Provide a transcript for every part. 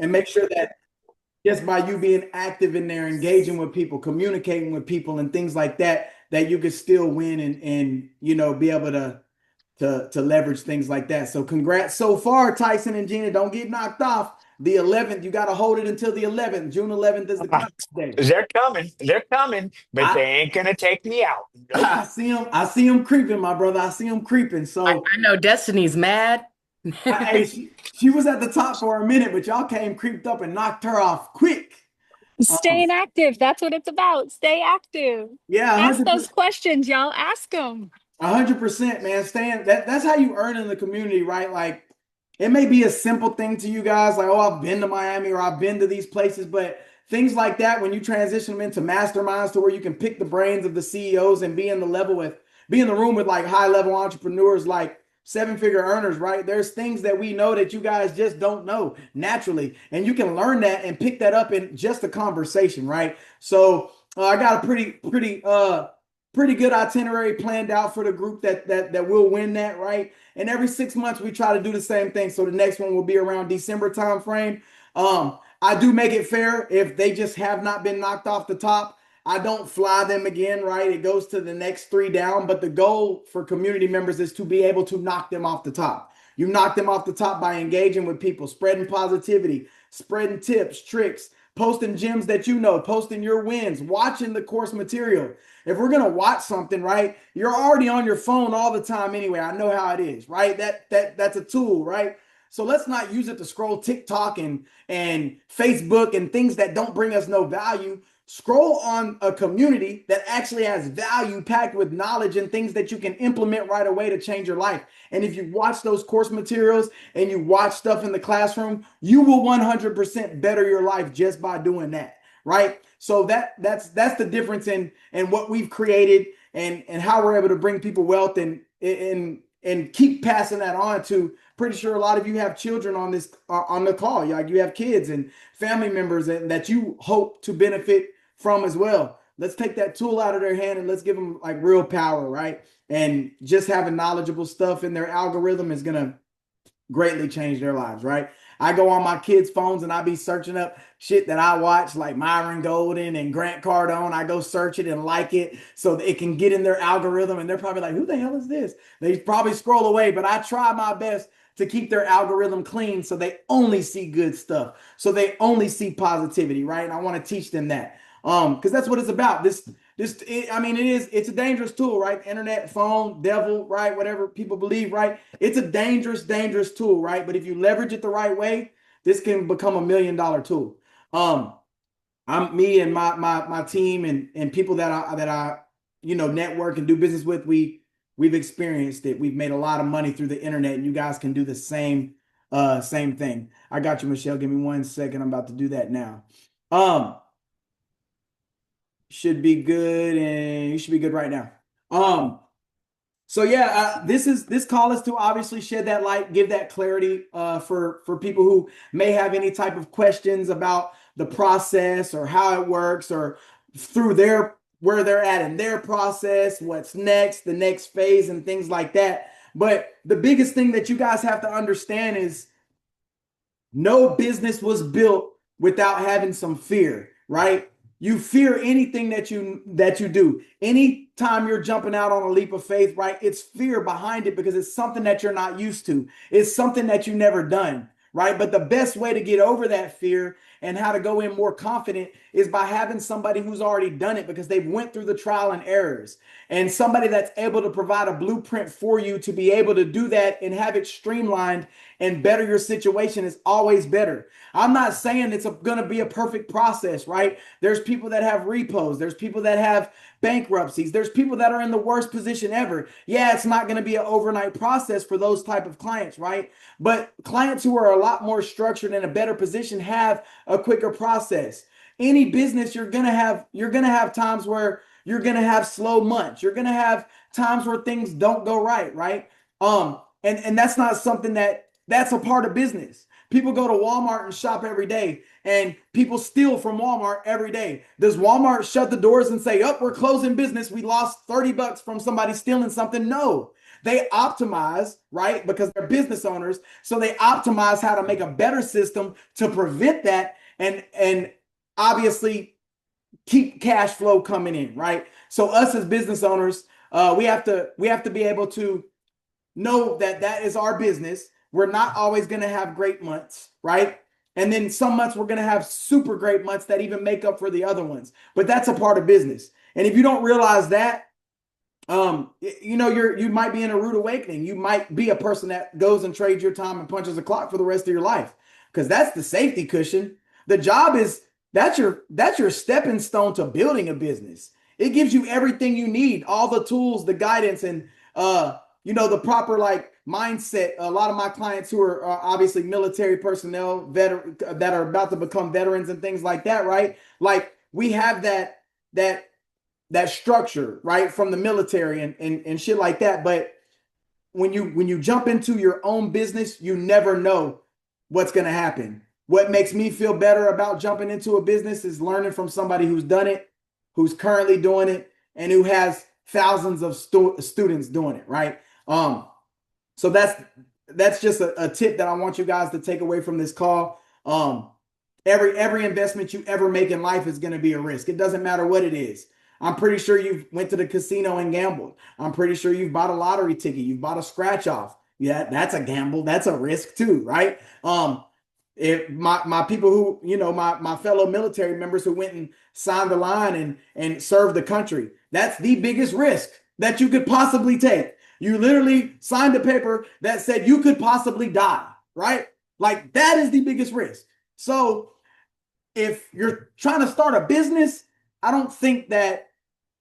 and make sure that just by you being active in there, engaging with people, communicating with people, and things like that, that you could still win and be able to leverage things like that. So congrats so far, Tyson and Gina. Don't get knocked off. The 11th, you got to hold it until the 11th. June 11th is the cutoff day. They're coming, but they I ain't gonna take me out. Nope. I see him. I see him creeping, my brother. I see him creeping. So I know Destiny's mad. hey, she was at the top for a minute, but y'all came creeped up and knocked her off quick. Um, Staying active. That's what it's about. Stay active. yeah, Ask 100%. those questions, y'all. Ask them. 100%, man. Staying that's how you earn in the community, right? Like it may be a simple thing to you guys, like, oh, I've been to Miami or I've been to these places, but things like that, when you transition them into masterminds to where you can pick the brains of the CEOs and be in the room with like high level entrepreneurs, like seven-figure earners, right? There's things that we know that you guys just don't know naturally, and you can learn that and pick that up in just a conversation, right? So I got a pretty good itinerary planned out for the group that will win that, right? And every 6 months we try to do the same thing. So the next one will be around December time frame. I do make it fair if they just have not been knocked off the top. I don't fly them again, right? It goes to the next three down. But the goal for community members is to be able to knock them off the top. You knock them off the top by engaging with people, spreading positivity, spreading tips, tricks, posting gems that you know, posting your wins, watching the course material. If we're gonna watch something, right? You're already on your phone all the time anyway. I know how it is, right? That's a tool, right? So let's not use it to scroll TikTok and Facebook and things that don't bring us no value. Scroll on a community that actually has value packed with knowledge and things that you can implement right away to change your life. And if you watch those course materials and you watch stuff in the classroom, you will 100% better your life just by doing that, right? So that's the difference in what we've created and how we're able to bring people wealth and keep passing that on to. Pretty sure a lot of you have children on this on the call. Like you have kids and family members that you hope to benefit from as well. Let's take that tool out of their hand and let's give them like real power, right? And just having knowledgeable stuff in their algorithm is gonna greatly change their lives, right? I go on my kids' phones and I be searching up shit that I watch, like Myron Golden and Grant Cardone. I go search it and like it so that it can get in their algorithm, and they're probably like, "Who the hell is this?" They probably scroll away, but I try my best to keep their algorithm clean so they only see good stuff, so they only see positivity, right? And I want to teach them that, because that's what it's about. I mean, it's a dangerous tool, right? Internet, phone, devil, right? Whatever people believe, right? It's a dangerous tool, right? But if you leverage it the right way, this can become $1 million tool. Um, I'm me and my team and people that I network and do business with. We've experienced it. We've made a lot of money through the internet, and you guys can do the same thing. I got you, Michelle. Give me 1 second. I'm about to do that now. Um, should be good, and you should be good right now. So yeah, this call is to obviously shed that light, give that clarity for people who may have any type of questions about the process or how it works or through their where they're at in their process, what's next, the next phase, and things like that. But the biggest thing that you guys have to understand is no business was built without having some fear, right? You fear anything that you do. Anytime you're jumping out on a leap of faith, right? It's fear behind it because it's something that you're not used to. It's something that you've never done, right? But the best way to get over that fear and how to go in more confident is by having somebody who's already done it because they've went through the trial and errors, and somebody that's able to provide a blueprint for you to be able to do that and have it streamlined and better your situation is always better. I'm not saying it's going to be a perfect process, right? There's people that have repos. There's people that have bankruptcies. There's people that are in the worst position ever. Yeah, it's not going to be an overnight process for those type of clients, right? But clients who are a lot more structured and a better position have a quicker process. Any business you're going to have times where you're going to have slow months. You're going to have times where things don't go right, right? And that's not something that's a part of business. People go to Walmart and shop every day, and people steal from Walmart every day. Does Walmart shut the doors and say, "Oh, we're closing business. We lost $30 from somebody stealing something"? No. They optimize, right? Because they're business owners. So they optimize how to make a better system to prevent that and obviously keep cash flow coming in, right? So us as business owners, we have to be able to know that that is our business. We're not always going to have great months, right? And then some months we're going to have super great months that even make up for the other ones. But that's a part of business. And if you don't realize that, you might be in a rude awakening. You might be a person that goes and trades your time and punches a clock for the rest of your life because that's the safety cushion. The job is that's your stepping stone to building a business. It gives you everything you need, all the tools, the guidance, and the proper like mindset. A lot of my clients who are obviously military personnel, that are about to become veterans and things like that, right? Like we have that that structure, right, from the military and shit like that. But when you jump into your own business, you never know what's gonna happen. What makes me feel better about jumping into a business is learning from somebody who's done it, who's currently doing it, and who has thousands of students doing it, right? So that's just a tip that I want you guys to take away from this call. Every investment you ever make in life is going to be a risk. It doesn't matter what it is. I'm pretty sure you've went to the casino and gambled. I'm pretty sure you've bought a lottery ticket. You've bought a scratch off. Yeah, that's a gamble. That's a risk too, right? If my people who, my fellow military members who went and signed the line and served the country, that's the biggest risk that you could possibly take. You literally signed a paper that said you could possibly die, right? Like that is the biggest risk. So if you're trying to start a business, I don't think that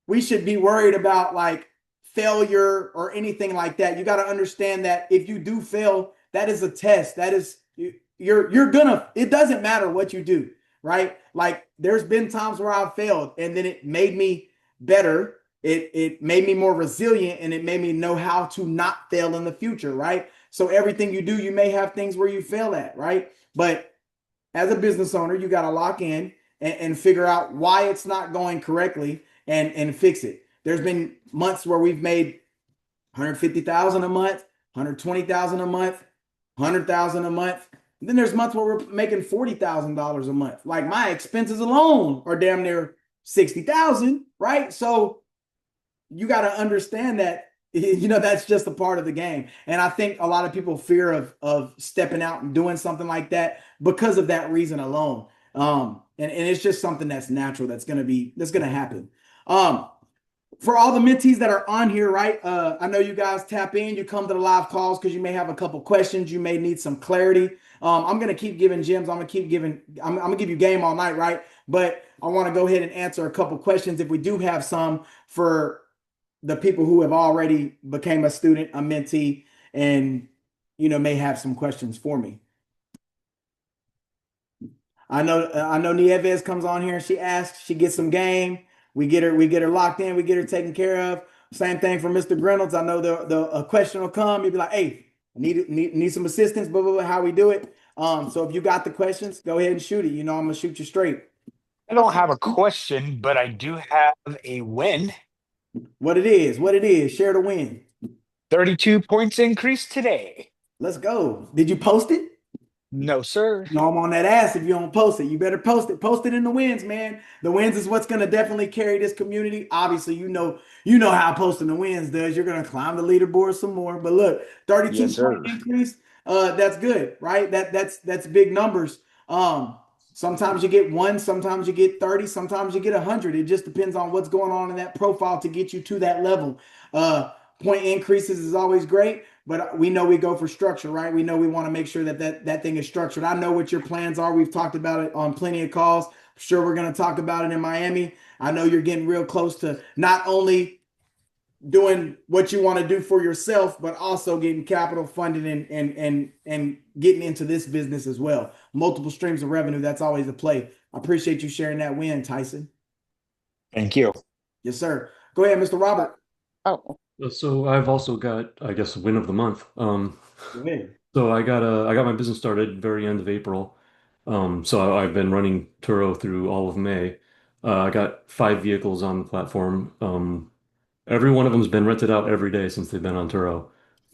we should be worried about like failure or anything like that. You got to understand that if you do fail, that is a test. That is you're gonna, it doesn't matter what you do, right? Like there's been times where I've failed and then it made me better. It made me more resilient and it made me know how to not fail in the future, right? So everything you do, you may have things where you fail at, right? But as a business owner, you got to lock in and figure out why it's not going correctly and fix it. There's been months where we've made 150,000 a month, 120,000 a month, 100,000 a month. And then there's months where we're making $40,000 a month. Like my expenses alone are damn near 60,000, right? So you got to understand that that's just a part of the game. And I think a lot of people fear of stepping out and doing something like that because of that reason alone. And it's just something that's natural that's gonna happen. For all the mentees that are on here, right? I know you guys tap in, you come to the live calls because you may have a couple questions, you may need some clarity. I'm gonna keep giving gems. I'm gonna give you game all night, right? But I want to go ahead and answer a couple questions if we do have some for the people who have already became a student, a mentee, and may have some questions for me. I know Nieves comes on here and she asks, she gets some game. We get her locked in, we get her taken care of. Same thing for Mr. Reynolds. I know a question will come. You'll be like, hey, I need some assistance, blah, blah, blah, how we do it. So if you got the questions, go ahead and shoot it. I'm gonna shoot you straight. I don't have a question, but I do have a win. What it is, share the win. 32 points increase today. Let's go. Did you post it? No, sir. No, I'm on that ass if you don't post it. You better post it. Post it in the wins, man. The wins is what's gonna definitely carry this community. Obviously, you know how posting the wins does. You're gonna climb the leaderboard some more. But look, 32 Yes, point sir. increase. That's good, right? That's big numbers. Sometimes you get one, sometimes you get 30, sometimes you get 100. It just depends on what's going on in that profile to get you to that level. Point increases is always great, but we know we go for structure, right? We know we want to make sure that thing is structured. I know what your plans are. We've talked about it on plenty of calls. I'm sure we're going to talk about it in Miami. I know you're getting real close to not only doing what you want to do for yourself, but also getting capital funded and getting into this business as well. Multiple streams of revenue. That's always a play. I appreciate you sharing that win, Tyson. Thank you. Yes, sir. Go ahead, Mr. Robert. Oh, So I've also got, I guess, win of the month. Go ahead. So I got my business started very end of April. So I've been running Turo through all of May. I got 5 vehicles on the platform. Every one of them's been rented out every day since they've been on Turo.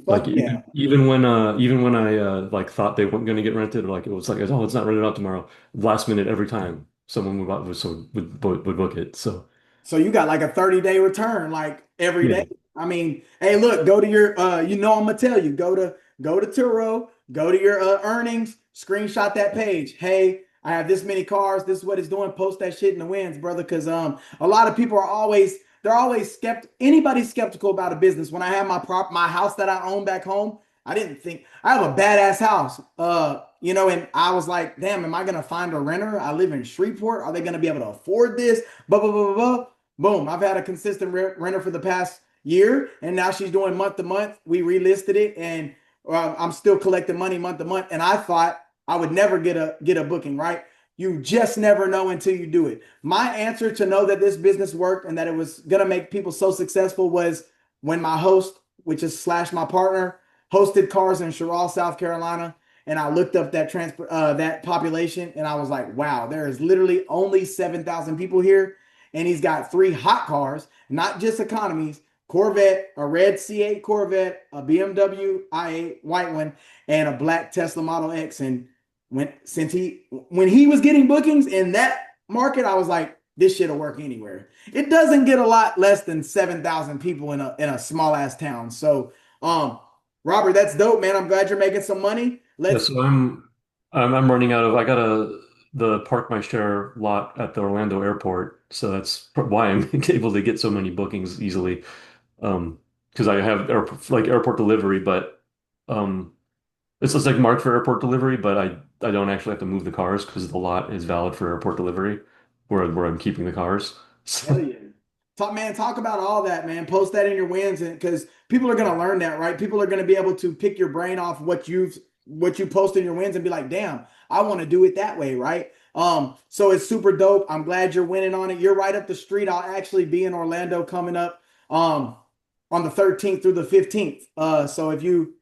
Like Fuck yeah. even when I like thought they weren't going to get rented, or like it was like, oh, it's not rented out tomorrow. Last minute every time someone would book it. So So you got like a 30-day return, like every day. yeah, I mean, hey, look, go to your I'm gonna tell you, go to Turo, go to your earnings, screenshot that page. Hey, I have this many cars, this is what it's doing, post that shit in the wins, brother. Cause a lot of people are always they're always anybody's skeptical about a business. When I have my house that I own back home, I didn't think I have a badass house. And I was like, damn, am I gonna find a renter? I live in Shreveport. Are they gonna be able to afford this? Blah blah blah blah blah. Boom. I've had a consistent renter for the past year, and now she's doing month to month. We relisted it, and I'm still collecting money month to month. And I thought I would never get a booking, right? You just never know until you do it. My answer to know that this business worked and that it was gonna make people so successful was when my host, which is slash my partner, hosted cars in Sherrill, South Carolina, and I looked up that population, and I was like, wow, there is literally only 7,000 people here, and he's got 3 hot cars, not just economies. Corvette, a red C8 Corvette, a BMW i8 white one, and a black Tesla Model X. And when he was getting bookings in that market, I was like, this shit'll work anywhere. It doesn't get a lot less than 7,000 people in a small ass town. So, Robert, that's dope, man. I'm glad you're making some money. yeah. Let's So I'm running out of. I got the park my share lot at the Orlando airport, so that's why I'm able to get so many bookings easily. Because I have airport delivery, but um, it's just like marked for airport delivery, but I don't actually have to move the cars because the lot is valid for airport delivery, where I'm keeping the cars. Hell So, yeah. Talk about all that, man. Post that in your wins, and because people are gonna learn that, right? People are gonna be able to pick your brain off what you post in your wins and be like, damn, I want to do it that way, right? So it's super dope. I'm glad you're winning on it. You're right up the street. I'll actually be in Orlando coming up on the 13th through the 15th. So if you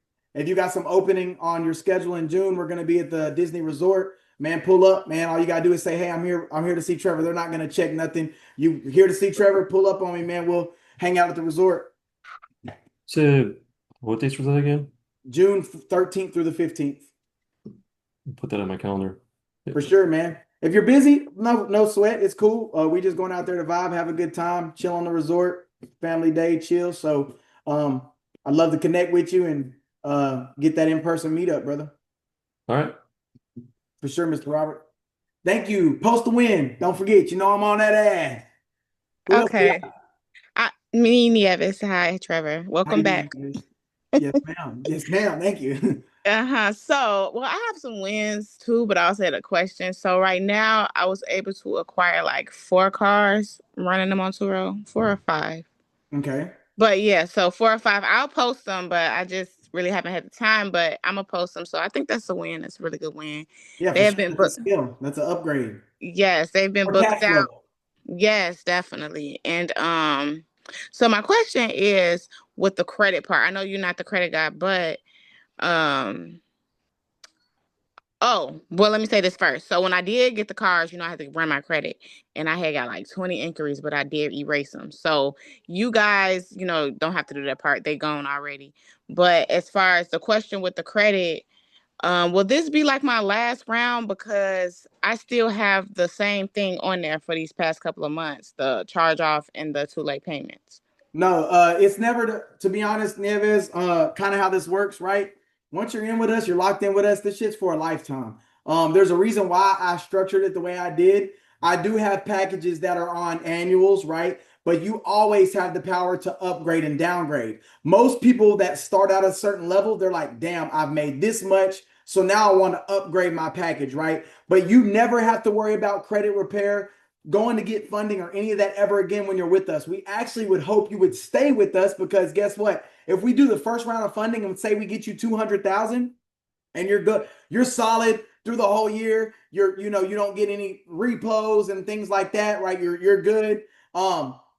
got some opening on your schedule in June, we're gonna be at the Disney Resort. Man, pull up, man. All you gotta do is say, "Hey, I'm here to see Trevor." They're not gonna check nothing. You here to see Trevor? Pull up on me, man. We'll hang out at the resort so what dates was that again? June 13th through the 15th. Put that on my calendar. For sure, man. If you're busy, no sweat. It's cool. We just going out there to vibe, have a good time, chill on the resort, family day, chill. So um, I'd love to connect with you and get that in-person meetup, brother. All right. For sure, Mr. Robert. Thank you. Post the win. Don't forget, I'm on that ass. Who else we Okay. got? Me, Nieves. Hi, Trevor. How Welcome you doing, back. Chris? Yes, ma'am. Yes, ma'am. Thank you. Uh-huh. So, well, I have some wins too, but I also had a question. So right now I was able to acquire like 4 cars, running them on Turo, 4 or 5. Okay. But yeah, so 4 or 5. I'll post them, but I just really haven't had the time. But I'm gonna post them. So I think that's a win. That's a really good win. Yeah, They for have sure. been That's a booked. skill. That's an upgrade. Yes, they've been More cash booked out. flow. Yes, definitely. And so my question is with the credit part. I know you're not the credit guy, but um oh, well, let me say this first. So when I did get the cars, I had to run my credit and I had got like 20 inquiries, but I did erase them. So you guys, don't have to do that part. They gone already. But as far as the question with the credit, will this be like my last round because I still have the same thing on there for these past couple of months, the charge off and the 2 late payments? No, it's never to be honest, Neves, kind of how this works, right? Once you're in with us, you're locked in with us. This shit's for a lifetime. There's a reason why I structured it the way I did. I do have packages that are on annuals, right? But you always have the power to upgrade and downgrade. Most people that start out at a certain level, they're like, damn, I've made this much. So now I want to upgrade my package, right? But you never have to worry about credit repair, going to get funding or any of that ever again when you're with us. We actually would hope you would stay with us because guess what? If we do the first round of funding and say we get you 200,000 and you're good, you're solid through the whole year. You don't get any repos and things like that, right? You're good.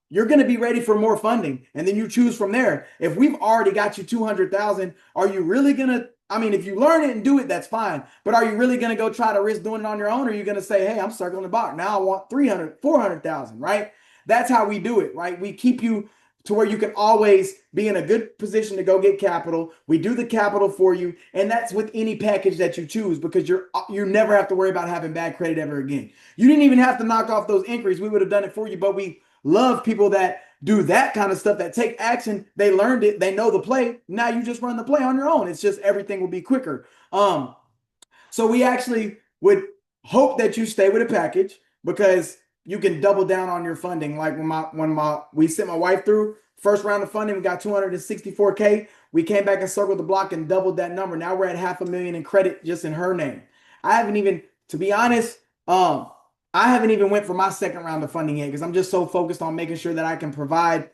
You're going to be ready for more funding and then you choose from there. If we've already got you 200,000, are you really going to if you learn it and do it, that's fine. But are you really going to go try to risk doing it on your own? Or are you going to say, hey, I'm circling the block. Now I want 300, 400,000, right? That's how we do it, right? We keep you to where you can always be in a good position to go get capital. We do the capital for you, and that's with any package that you choose, because you never have to worry about having bad credit ever again. You didn't even have to knock off those inquiries. We would have done it for you, but we love people that do that kind of stuff, that take action. They learned it. They know the play. Now you just run the play on your own. It's just everything will be quicker. So we actually would hope that you stay with a package, because you can double down on your funding. Like when we sent my wife through first round of funding, we got 264K. We came back and circled the block and doubled that number. Now we're at $500,000 in credit just in her name. I haven't even, to be honest, I haven't even went for my second round of funding yet, because I'm just so focused on making sure that I can provide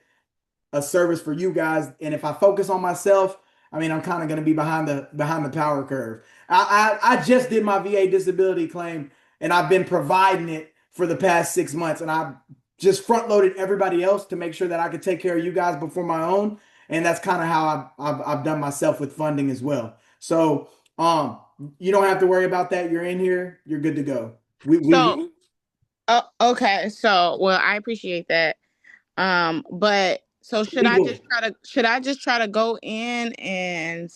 a service for you guys. And if I focus on myself, I mean, I'm kind of going to be behind the power curve. I just did my VA disability claim, and I've been providing it for the past 6 months, and I just front loaded everybody else to make sure that I could take care of you guys before my own. And that's kind of how I've done myself with funding as well. So you don't have to worry about that. You're in here. You're good to go. Okay. So, well, I appreciate that. But so should I just try to go in and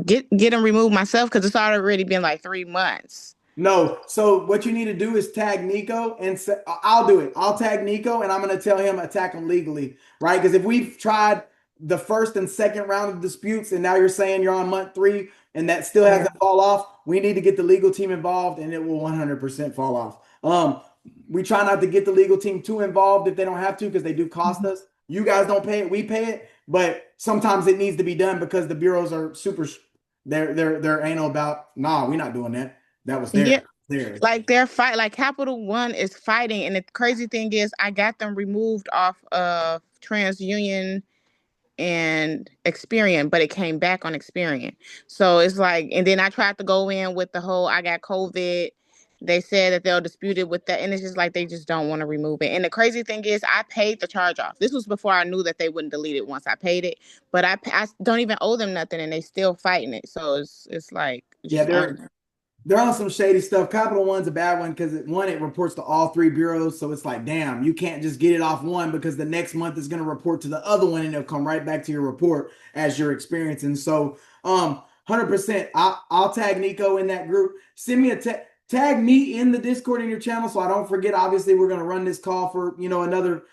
get them removed myself? Because it's already been like 3 months. No. So what you need to do is tag Nico and say, I'll do it. I'll tag Nico, and I'm going to tell him attack him legally, right? Because if we've tried the first and second round of disputes, and now you're saying you're on month 3 and that still hasn't fall off, we need to get the legal team involved, and it will 100% fall off. We try not to get the legal team too involved if they don't have to, because they do cost us. You guys don't pay it, we pay it, but sometimes it needs to be done because the bureaus are super. They're anal about. Nah, we're not doing that. That was theirs. Yeah. Like they're like Capital One is fighting, and the crazy thing is, I got them removed off of TransUnion and Experian, but it came back on Experian. So it's like, and then I tried to go in with the whole I got COVID. They said that they'll dispute it with that, and it's just like they just don't want to remove it. And the crazy thing is, I paid the charge off. This was before I knew that they wouldn't delete it once I paid it, but I don't even owe them nothing, and they still fighting it. So it's like, they're on some shady stuff. Capital One's a bad one because it reports to all 3 bureaus. So it's like, damn, you can't just get it off one, because the next month is going to report to the other one, and it'll come right back to your report as you're experiencing. So 100%, I'll tag Nico in that group. Send me tag me in the Discord in your channel so I don't forget. Obviously, we're going to run this call for another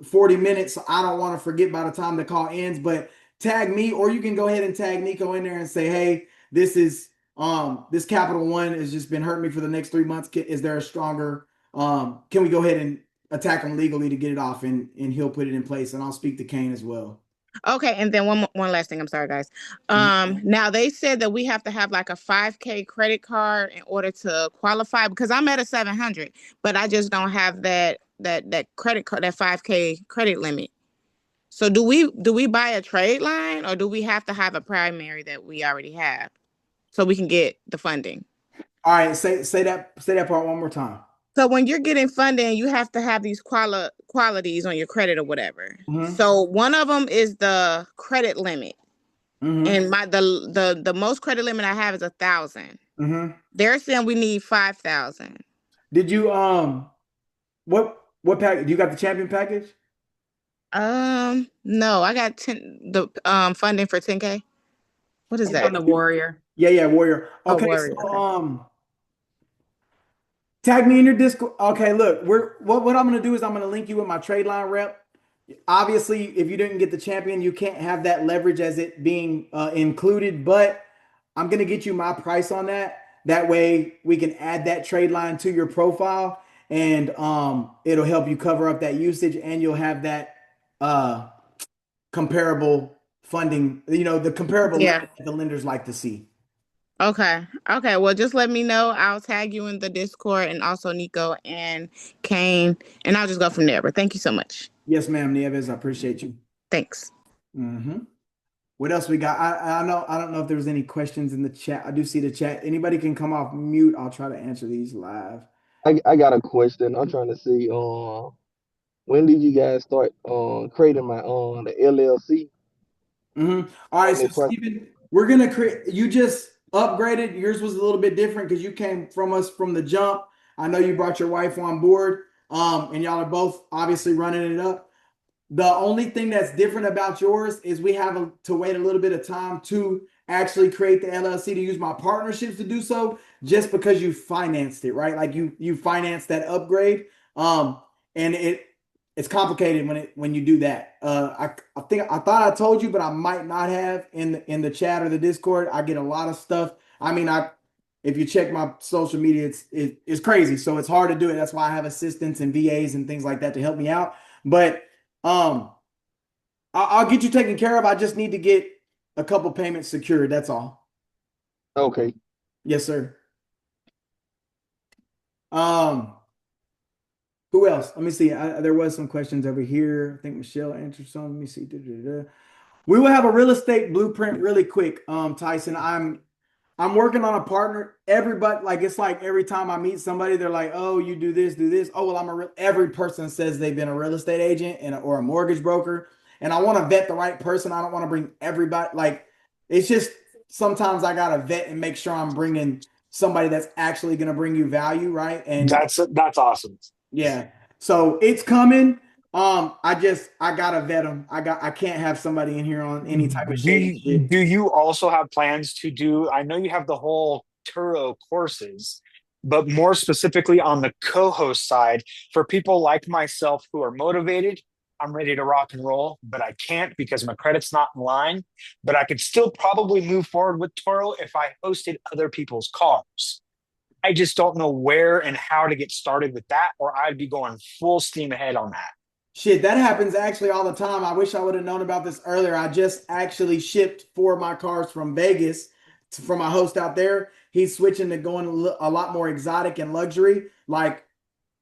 40 minutes. So I don't want to forget by the time the call ends, but tag me, or you can go ahead and tag Nico in there and say, hey, this Capital One has just been hurting me for the next 3 months. Is there a stronger, can we go ahead and attack him legally to get it off, and he'll put it in place, and I'll speak to Kane as well. Okay, and then one last thing. I'm sorry, guys. Now they said that we have to have like a 5K credit card in order to qualify, because I'm at a 700, but I just don't have that credit card, that 5K credit limit. So do we buy a trade line, or do we have to have a primary that we already have so we can get the funding? All right, say that part one more time. So when you're getting funding, you have to have these qualities on your credit or whatever. Mm-hmm. So one of them is the credit limit. Mm-hmm. And the most credit limit I have is 1,000. Mm-hmm. They're saying we need 5,000. Did you what package? You got the champion package? No, I got the funding for 10K. What is that? On the Warrior. Yeah, Warrior. Okay, Warrior. So tag me in your Discord. Okay, look, what I'm gonna do is I'm gonna link you with my trade line rep. Obviously, if you didn't get the champion, you can't have that leverage as it being included, but I'm gonna get you my price on that. That way we can add that trade line to your profile, and it'll help you cover up that usage, and you'll have that comparable funding, the comparable that the lenders like to see. Okay. Well, just let me know. I'll tag you in the Discord, and also Nico and Kane, and I'll just go from there. But thank you so much. Yes, ma'am, Nieves. I appreciate you. Thanks. Mm-hmm. What else we got? I don't know if there was any questions in the chat. I do see the chat. Anybody can come off mute. I'll try to answer these live. I got a question. I'm trying to see when did you guys start creating my the LLC? Mm-hmm. All right, so Stephen, we're gonna create. You just upgraded. Yours was a little bit different because you came from us from the jump. I know you brought your wife on board, and y'all are both obviously running it up. The only thing that's different about yours is we have to wait a little bit of time to actually create the LLC to use my partnerships to do so, just because you financed it, right? Like you financed that upgrade. Um, and it's complicated when you do that. I think I thought I told you, but I might not have in the chat or the Discord. I get a lot of stuff. I mean, if you check my social media, it's crazy. So it's hard to do it. That's why I have assistants and VAs and things like that to help me out. But um, I'll get you taken care of. I just need to get a couple payments secured. That's all. Okay. Yes, sir. Um, who else? Let me see. There was some questions over here. I think Michelle answered some. Let me see. We will have a real estate blueprint really quick. Tyson, I'm working on a partner. Everybody, like it's like every time I meet somebody, they're like, "Oh, you do this, do this." Oh, well, every person says they've been a real estate agent or a mortgage broker, and I want to vet the right person. I don't want to bring everybody. Like it's just sometimes I gotta vet and make sure I'm bringing somebody that's actually going to bring you value, right? And That's awesome. yeah, so it's coming. I gotta vet them. I can't have somebody in here on any type of shady shit. Do you also have plans to do? I know you have the whole Turo courses, but more specifically on the co-host side, for people like myself who are motivated, I'm ready to rock and roll, but I can't because my credit's not in line. But I could still probably move forward with Turo if I hosted other people's cars. I just don't know where and how to get started with that, or I'd be going full steam ahead on that. Shit, that happens actually all the time. I wish I would have known about this earlier. I just actually shipped 4 of my cars from Vegas for my host out there. He's switching to going a lot more exotic and luxury, like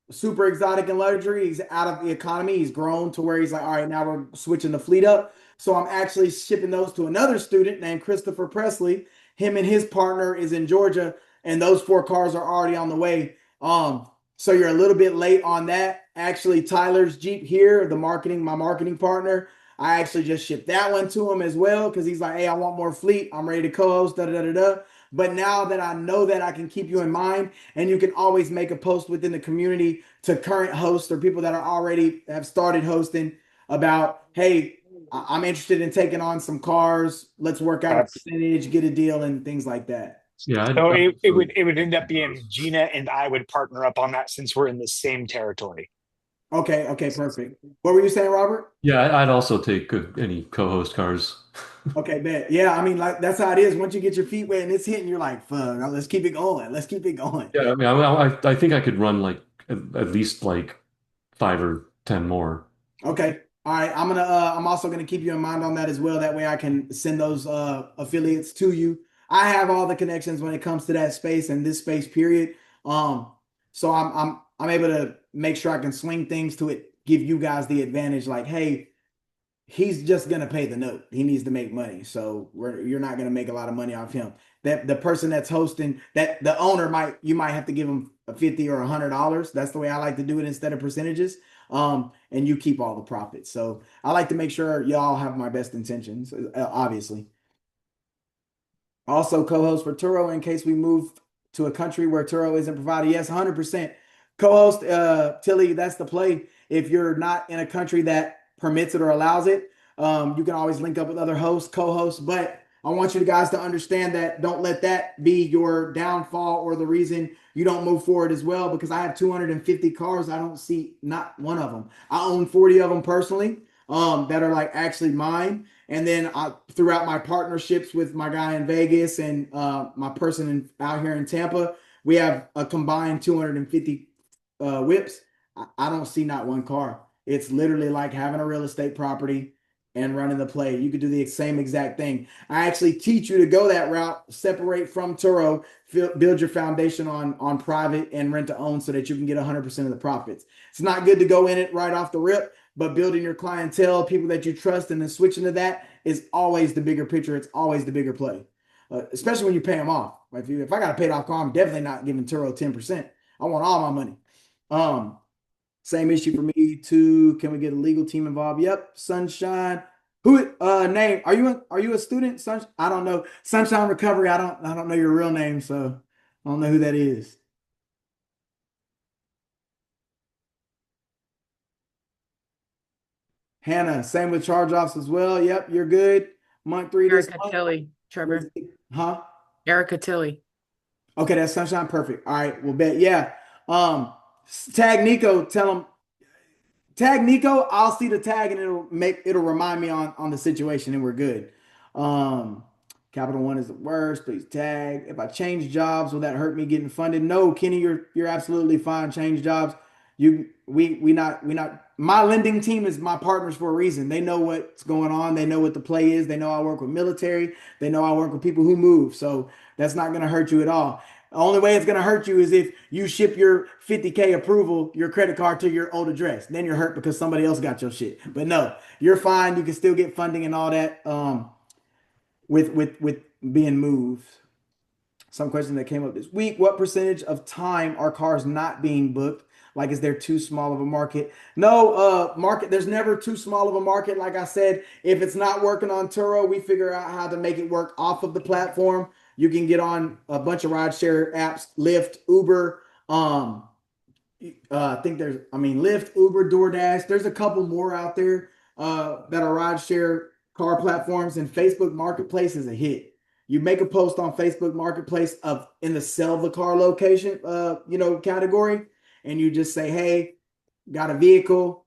super exotic and luxury. He's out of the economy. He's grown to where he's like, all right, now we're switching the fleet up. So I'm actually shipping those to another student named Christopher Presley. Him and his partner is in Georgia, and those 4 cars are already on the way. So you're a little bit late on that. Actually, Tyler's Jeep here, my marketing partner, I actually just shipped that one to him as well because he's like, hey, I want more fleet. I'm ready to co-host, da da da da. But now that I know that I can keep you in mind, and you can always make a post within the community to current hosts or people that are already have started hosting about, hey, I'm interested in taking on some cars. Let's work out a That's percentage, get a deal, and things like that. Yeah, so it would end up being Gina and I would partner up on that since we're in the same territory. Okay, okay, perfect. What were you saying, Robert? yeah, I'd also take any co-host cars. Okay, bet. Yeah, I mean, like that's how it is. Once you get your feet wet and it's hitting, you're like, fuck, let's keep it going. Let's keep it going. Yeah, I mean, I think I could run like at least like 5 or 10 more. Okay. All right. I'm also gonna keep you in mind on that as well. That way I can send those affiliates to you. I have all the connections when it comes to that space and this space period. So I'm able to make sure I can swing things to it, give you guys the advantage, like, hey, he's just gonna pay the note. He needs to make money. So you're not gonna make a lot of money off him. That the person that's hosting, that the owner you might have to give him a 50 or $100. That's the way I like to do it instead of percentages. And you keep all the profits. So I like to make sure y'all have my best intentions, obviously. Also, co-host for Turo in case we move to a country where Turo isn't provided. Yes, 100%. Co-host, Tilly, that's the play. If you're not in a country that permits it or allows it, you can always link up with other hosts, co-hosts. But I want you guys to understand that don't let that be your downfall or the reason you don't move forward as well. Because I have 250 cars, I don't see not one of them. I own 40 of them personally, that are like actually mine. And then throughout my partnerships with my guy in Vegas and my person out here in Tampa, we have a combined 250 whips. I don't see not one car. It's literally like having a real estate property and running the play. You could do the same exact thing. I actually teach you to go that route, separate from Turo, build your foundation on private and rent to own so that you can get 100% of the profits. It's not good to go in it right off the rip, but building your clientele, people that you trust, and then switching to that is always the bigger picture. It's always the bigger play, especially when you pay them off. If I got a paid off car, I'm definitely not giving Turo 10%. I want all my money. Same issue for me too. Can we get a legal team involved? Yep. Sunshine. Who name? Are you a student? I don't know. Sunshine Recovery. I don't know your real name, so I don't know who that is. Hannah, same with charge-offs as well. Yep, you're good. Month 3 this Erica month. Tilly, Trevor. Huh? Erica Tilly. Okay, that's Sunshine. Perfect. All right, we'll bet. Yeah. Um, tag Nico, tell him tag Nico. I'll see the tag and it'll remind me on the situation and we're good. Um, Capital One is the worst. Please tag. If I change jobs, will that hurt me getting funded? No, Kenny, you're absolutely fine. Change jobs. We not my lending team is my partners for a reason. They know what's going on. They know what the play is. They know I work with military. They know I work with people who move. So that's not gonna hurt you at all. The only way it's gonna hurt you is if you ship your 50K approval, your credit card to your old address. Then you're hurt because somebody else got your shit. But no, you're fine. You can still get funding and all that with being moved. Some question that came up this week: what percentage of time are cars not being booked? Like, is there too small of a market? No, market. There's never too small of a market. Like I said, if it's not working on Turo, we figure out how to make it work off of the platform. You can get on a bunch of rideshare apps, Lyft, Uber. I think Lyft, Uber, DoorDash. There's a couple more out there that are rideshare car platforms, and Facebook Marketplace is a hit. You make a post on Facebook Marketplace of in the sell the car location, category, and you just say, "Hey, got a vehicle,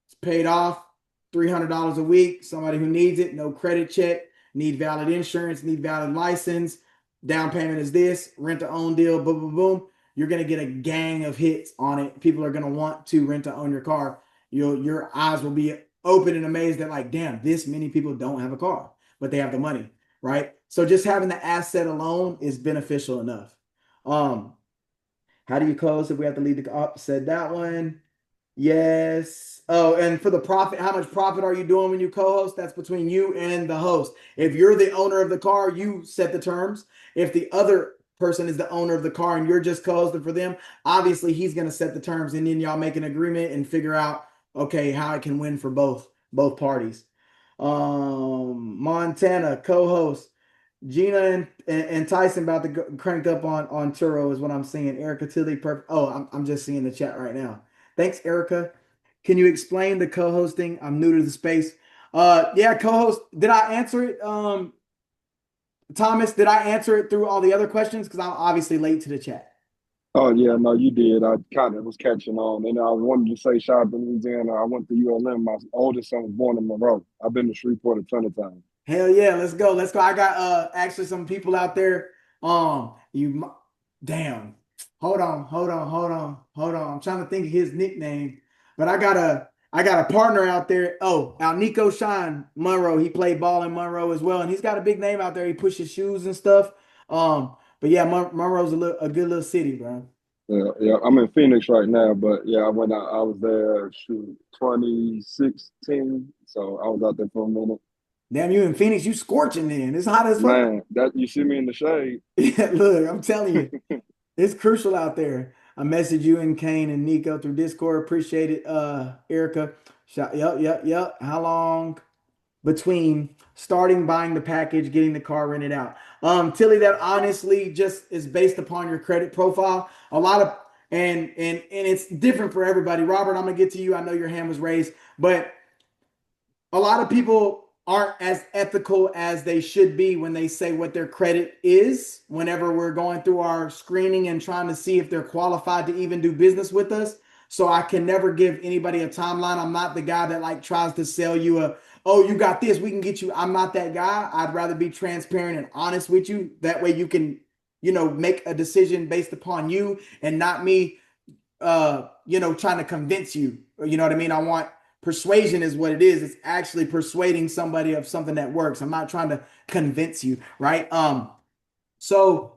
it's paid off, $300 a week. Somebody who needs it, no credit check, need valid insurance, need valid license. Down payment is this, rent to own deal, boom, boom, boom." You're gonna get a gang of hits on it. People are gonna want to rent to own your car. Your eyes will be open and amazed that, like, damn, this many people don't have a car, but they have the money, right? So just having the asset alone is beneficial enough. How do you close if we have to leave the said that one? Yes. Oh, and for the profit, how much profit are you doing when you co-host? That's between you and the host. If you're the owner of the car, you set the terms. If the other person is the owner of the car and you're just co-hosting for them, obviously he's going to set the terms, and then y'all make an agreement and figure out, okay, how it can win for both parties. Montana co-host. Gina and Tyson about to crank up on Turo is what I'm seeing. Erica Tilly, perfect. Oh, I'm just seeing the chat right now. Thanks, Erica. Can you explain the co-hosting? I'm new to the space. Yeah, co-host. Did I answer it? Thomas, did I answer it through all the other questions? Because I'm obviously late to the chat. Oh yeah, no, you did. I kind of was catching on, and I wanted to say shout out to Louisiana. I went to ULM. My oldest son was born in Monroe. I've been to Shreveport a ton of times. Hell yeah, let's go. Let's go. I got actually some people out there. Damn. Hold on. I'm trying to think of his nickname, but I got a partner out there. Oh, Nico Shine Monroe. He played ball in Monroe as well, and he's got a big name out there. He pushes shoes and stuff. But yeah, Monroe's a good little city, bro. Yeah, I'm in Phoenix right now, but yeah, I went out. I was there, 2016, so I was out there for a minute. Damn, you in Phoenix, you scorching then. It's hot as fuck. Man, that you see me in the shade. Yeah, look, I'm telling you, it's crucial out there. I messaged you and Kane and Nico through Discord. Appreciate it, Erica. Yep. How long between starting buying the package, getting the car rented out? Tilly, that honestly just is based upon your credit profile. A lot of and it's different for everybody. Robert, I'm gonna get to you. I know your hand was raised, but a lot of people aren't as ethical as they should be when they say what their credit is whenever we're going through our screening and trying to see if they're qualified to even do business with us. So I can never give anybody a timeline. I'm not the guy that like tries to sell you oh, you got this, we can get you. I'm not that guy. I'd rather be transparent and honest with you. That way you can, make a decision based upon you and not me, trying to convince you. You know what I mean? I want persuasion is what it is. It's actually persuading somebody of something that works. I'm not trying to convince you, right? So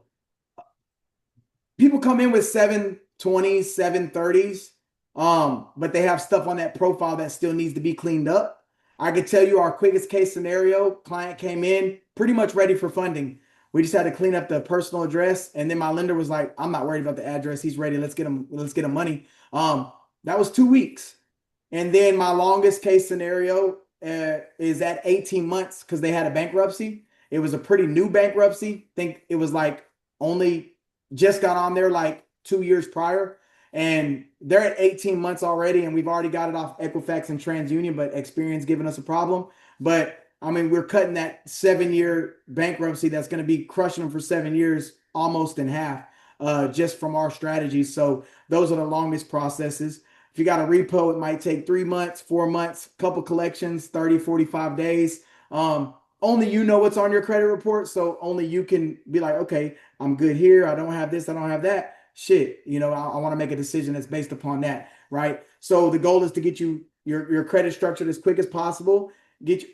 people come in with 720s, 730s, but they have stuff on that profile that still needs to be cleaned up. I could tell you our quickest case scenario, client came in pretty much ready for funding. We just had to clean up the personal address. And then my lender was like, I'm not worried about the address. He's ready. Let's get him money. That was 2 weeks. And then my longest case scenario is at 18 months because they had a bankruptcy. It was a pretty new bankruptcy. I think it was like only just got on there like 2 years prior. and they're at 18 months already, and we've already got it off Equifax and TransUnion, but Experian's giving us a problem. But I mean, we're cutting that 7-year bankruptcy that's going to be crushing them for 7 years almost in half, just from our strategies. So those are the longest processes. If you got a repo, it might take 3 months, 4 months, couple collections, 30, 45 days. Only you know what's on your credit report. So only you can be like, okay, I'm good here. I don't have this. I don't have that. Shit, I want to make a decision that's based upon that, right? So the goal is to get you your credit structured as quick as possible.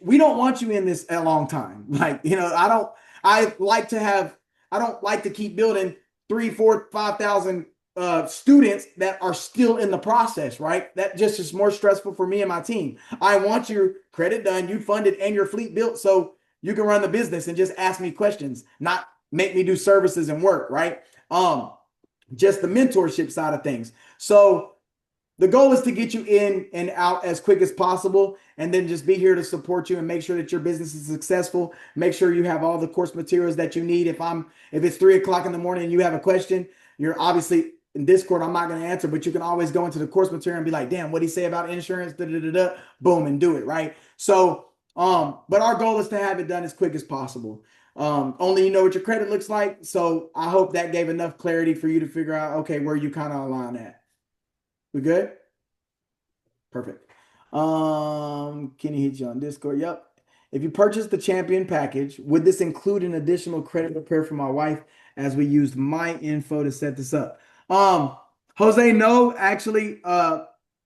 We don't want you in this a long time. Like, I don't like to keep building 3, 4, 5,000 students that are still in the process, right? That just is more stressful for me and my team. I want your credit done, you funded, and your fleet built so you can run the business and just ask me questions, not make me do services and work, right? Just the mentorship side of things. So the goal is to get you in and out as quick as possible, and then just be here to support you and make sure that your business is successful. Make sure you have all the course materials that you need. If it's 3 o'clock in the morning and you have a question, you're obviously in Discord, I'm not going to answer, but you can always go into the course material and be like, damn, what did he say about insurance? Da, da, da, da, boom, and do it, right? So, but our goal is to have it done as quick as possible. Only you know what your credit looks like. So I hope that gave enough clarity for you to figure out, okay, where you kind of align at. We good? Perfect. Kenny hit you on Discord. Yep. If you purchase the champion package, would this include an additional credit repair for my wife as we used my info to set this up? Jose, no, actually,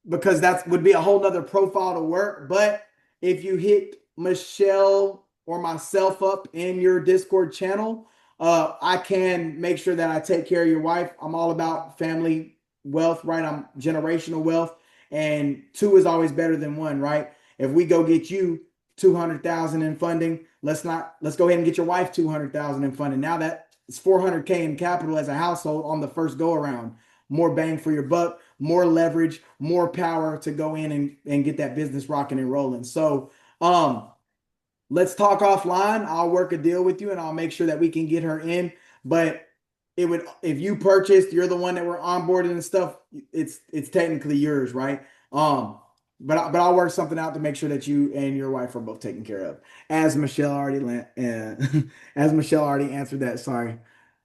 because that would be a whole nother profile to work. But if you hit Michelle or myself up in your Discord channel, I can make sure that I take care of your wife. I'm all about family wealth, right? I'm generational wealth, and 2 is always better than 1, right? If we go get you 200,000 in funding, let's go ahead and get your wife 200,000 in funding. Now that it's 400K in capital as a household on the first go around. More bang for your buck, more leverage, more power to go in and get that business rocking and rolling. So let's talk offline. I'll work a deal with you and I'll make sure that we can get her in. But if you purchased, you're the one that we're onboarding and stuff, it's technically yours, right? But I'll work something out to make sure that you and your wife are both taken care of. As Michelle already answered that. Sorry,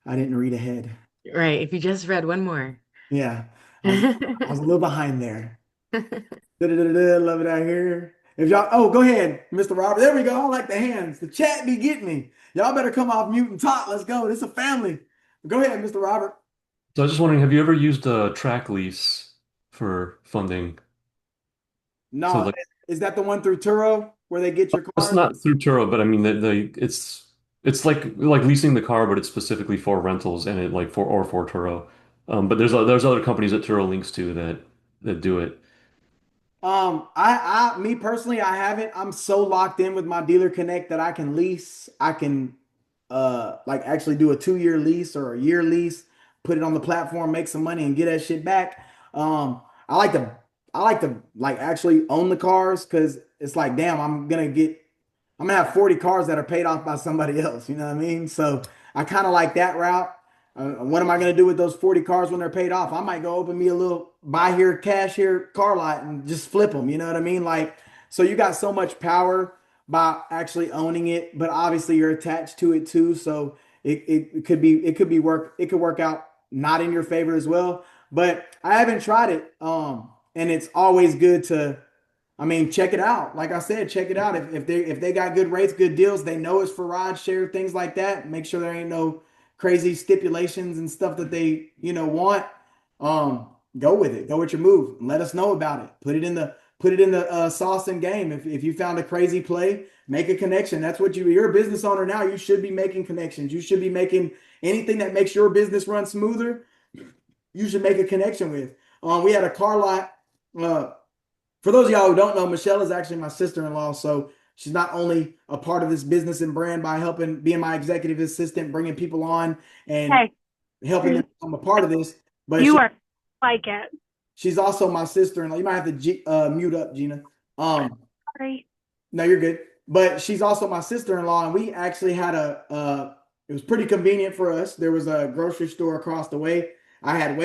I didn't read ahead. Right. If you just read one more. Yeah, I was a little behind there. Love it out here. If y'all, go ahead, Mr. Robert. There we go. I like the hands. The chat be getting me. Y'all better come off mute and talk. Let's go. This is a family. Go ahead, Mr. Robert. So I was just wondering, have you ever used a track lease for funding? No, So like, is that the one through Turo where they get your it's car? not through Turo, but I mean, it's like leasing the car, but it's specifically for rentals and it like for Turo. But there's other companies that Turo links to that do it. Me personally, I haven't. I'm so locked in with my dealer connect that I can lease. I can like actually do a 2-year lease or a year lease, put it on the platform, make some money and get that shit back. I like to like actually own the cars because it's like, damn, I'm gonna have 40 cars that are paid off by somebody else. You know what I mean? So I kind of like that route. What am I going to do with those 40 cars when they're paid off? I might go open me a little buy here, cash here car lot and just flip them. You know what I mean? Like, so you got so much power by actually owning it, but obviously you're attached to it too. So it could work out not in your favor as well. But I haven't tried it. And it's always good to, I mean, check it out. Like I said, check it out. If they got good rates, good deals, they know it's for ride share, things like that. Make sure there ain't no crazy stipulations and stuff that they, want. Go with it. Go with your move. Let us know about it. Put it in the sauce and game. If you found a crazy play, make a connection. That's what you're a business owner now. You should be making connections. You should be making anything that makes your business run smoother. You should make a connection with. We had a car lot. For those of y'all who don't know, Michelle is actually my sister-in-law. So she's not only a part of this business and brand by being my executive assistant, bringing people on and helping them become a part of this, but she's also my sister-in-law. You might have to mute up, Gina. Sorry. No, you're good. But she's also my sister-in-law, and we actually had it was pretty convenient for us. There was a grocery store across the way. I had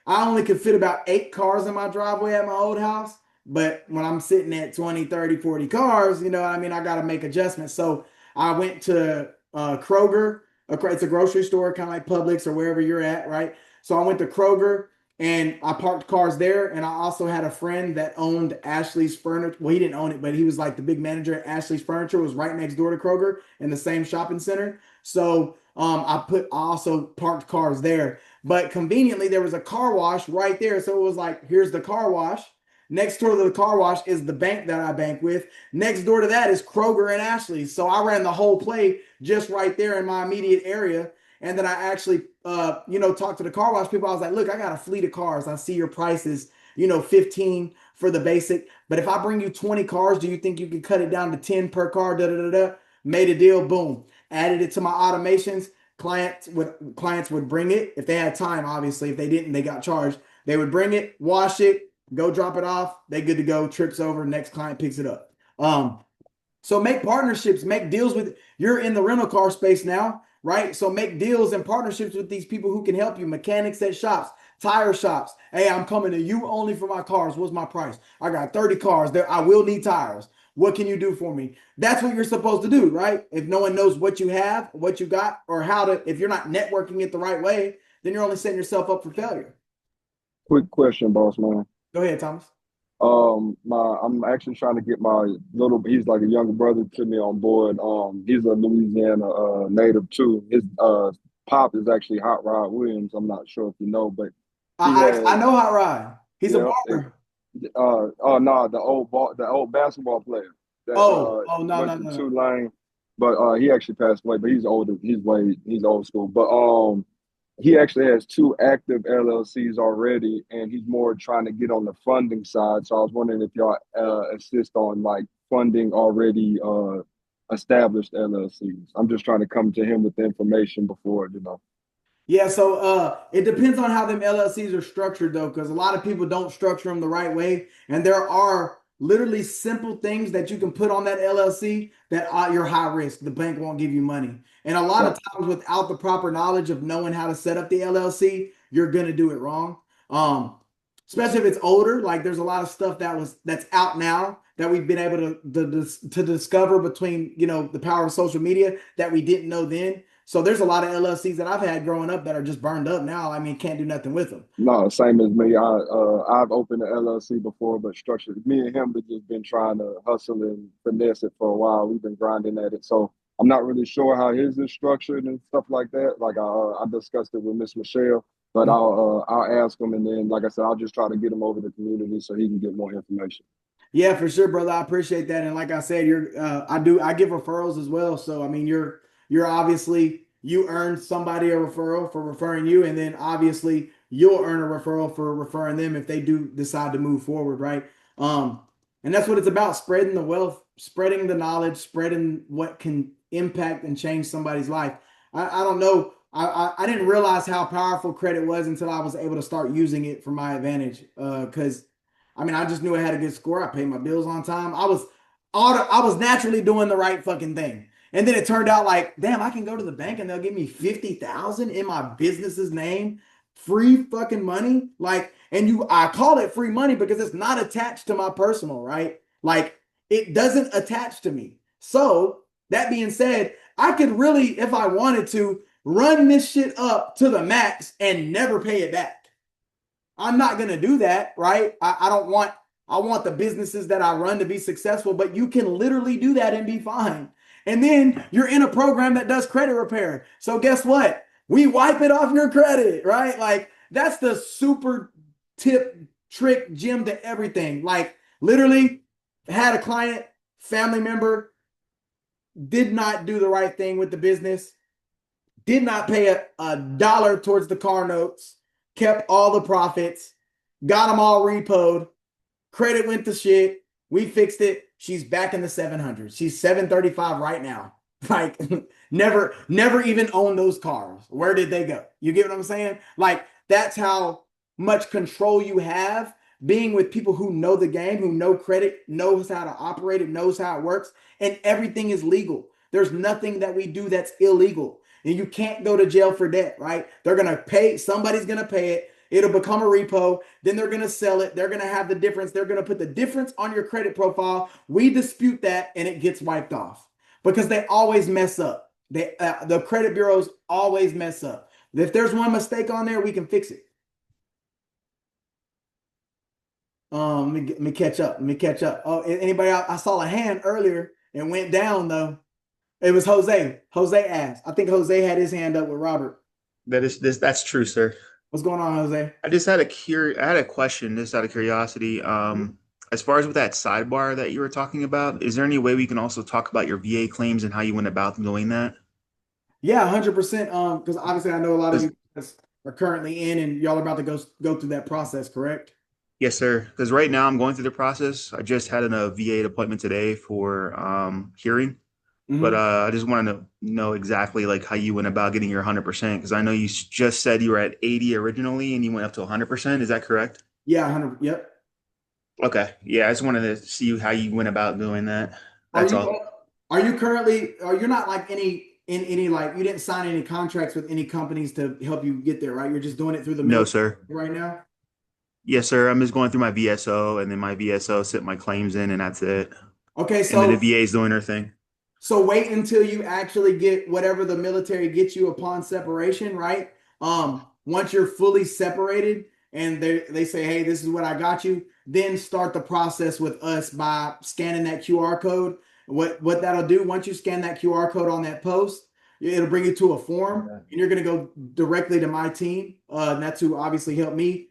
I only could fit about 8 cars in my driveway at my old house. But when I'm sitting at 20, 30, 40 cars, you know what I mean? I got to make adjustments. So I went to Kroger. It's a grocery store, kind of like Publix or wherever you're at, right? So I went to Kroger and I parked cars there. And I also had a friend that owned Ashley's Furniture. Well, he didn't own it, but he was like the big manager at Ashley's Furniture. It was right next door to Kroger in the same shopping center. So I also parked cars there. But conveniently, there was a car wash right there. So it was like, here's the car wash. Next door to the car wash is the bank that I bank with. Next door to that is Kroger and Ashley's. So I ran the whole play just right there in my immediate area. And then I actually, talked to the car wash people. I was like, look, I got a fleet of cars. I see your prices, 15 for the basic. But if I bring you 20 cars, do you think you could cut it down to 10 per car? Da, da, da, da. Made a deal. Boom. Added it to my automations. Clients would bring it if they had time. Obviously, if they didn't, they got charged. They would bring it, wash it, go drop it off. They good to go. Trips over. Next client picks it up. So make partnerships, make deals with. You're in the rental car space now, right? So make deals and partnerships with these people who can help you. Mechanics at shops, tire shops. Hey, I'm coming to you only for my cars. What's my price? I got 30 cars there. I will need tires. What can you do for me? That's what you're supposed to do, right? If no one knows what you have, what you got, or how to, if you're not networking it the right way, then you're only setting yourself up for failure. Quick question, boss man. Go ahead, Thomas. I'm actually trying to get he's like a younger brother to me on board. He's a Louisiana native too. His pop is actually Hot Rod Williams. I'm not sure if you know, but I know Hot Rod. He's a yeah, barber. oh no, the old basketball player that No, went no, to no. Tulane, but he actually passed away. But he's older. He's old school. But he actually has 2 active LLCs already, and he's more trying to get on the funding side. So I was wondering if y'all assist on like funding already established LLCs. I'm just trying to come to him with the information before, Yeah, so it depends on how them LLCs are structured though, because a lot of people don't structure them the right way. And there are literally simple things that you can put on that LLC that are you're high risk. The bank won't give you money. And a lot of times without the proper knowledge of knowing how to set up the LLC, you're gonna do it wrong. Especially if it's older, like there's a lot of stuff that's out now that we've been able to discover between the power of social media that we didn't know then. So there's a lot of LLCs that I've had growing up that are just burned up now. I mean, can't do nothing with them. No, same as me. I've opened an LLC before, but structured. Me and him have just been trying to hustle and finesse it for a while. We've been grinding at it, so I'm not really sure how his is structured and stuff like that. Like I discussed it with Miss Michelle, but I'll ask him, and then like I said, I'll just try to get him over the community so he can get more information. Yeah, for sure, brother. I appreciate that. And like I said, I give referrals as well. So I mean, you're obviously you earned somebody a referral for referring you, and then obviously you'll earn a referral for referring them if they do decide to move forward, right? And that's what it's about: spreading the wealth, spreading the knowledge, spreading what can impact and change somebody's life. I don't know. I didn't realize how powerful credit was until I was able to start using it for my advantage. Because I mean, I just knew I had a good score. I paid my bills on time. I was naturally doing the right fucking thing. And then it turned out like, damn, I can go to the bank and they'll give me 50,000 in my business's name, free fucking money. Like, I call it free money because it's not attached to my personal, right? Like, it doesn't attach to me. So that being said, I could really, if I wanted to, run this shit up to the max and never pay it back. I'm not gonna do that, right? I want the businesses that I run to be successful, but you can literally do that and be fine. And then you're in a program that does credit repair. So guess what? We wipe it off your credit, right? Like that's the super tip, trick, gem to everything. Like literally had a client, family member, did not do the right thing with the business, did not pay a dollar towards the car notes, kept all the profits, got them all repoed. Credit went to shit. We fixed it. She's back in the 700s. She's 735 right now. Like never even owned those cars. Where did they go? You get what I'm saying? Like that's how much control you have being with people who know the game, who know credit, knows how to operate it, knows how it works, and everything is legal. There's nothing that we do that's illegal. And you can't go to jail for debt, right? They're going to pay, somebody's going to pay it. It'll become a repo. Then they're going to sell it. They're going to have the difference. They're going to put the difference on your credit profile. We dispute that and it gets wiped off because they always mess up. The credit bureaus always mess up. If there's one mistake on there, we can fix it. Let me catch up. Let me catch up. Oh, anybody else? I saw a hand earlier and went down though. It was Jose. Jose asked. I think Jose had his hand up with Robert. That's true, sir. What's going on, Jose? I had a question just out of curiosity. As far as with that sidebar that you were talking about, is there any way we can also talk about your VA claims and how you went about doing that? Yeah, 100%. Because obviously I know a lot of you guys are currently in and y'all are about to go through that process, correct? Yes, sir. Because right now I'm going through the process. I just had a VA appointment today for hearing, but I just wanted to know exactly like how you went about getting your 100%. Because I know you just said you were at 80 originally and you went up to 100%. Is that correct? Yeah, 100. Yep. Okay. Yeah, I just wanted to see how you went about doing that. That's all. Are you currently? You're not like any like you didn't sign any contracts with any companies to help you get there, right? You're just doing it through the No, military sir. right now. Yes, sir. I'm just going through my VSO, and then my VSO sent my claims in, and that's it. Okay, And then so the VA is doing their thing. so wait until you actually get whatever the military gets you upon separation, right? Once you're fully separated and they say, hey, this is what I got you, then start the process with us by scanning that QR code. What that'll do, once you scan that QR code on that post, it'll bring you to a form and you're gonna go directly to my team. And that's who obviously helped me.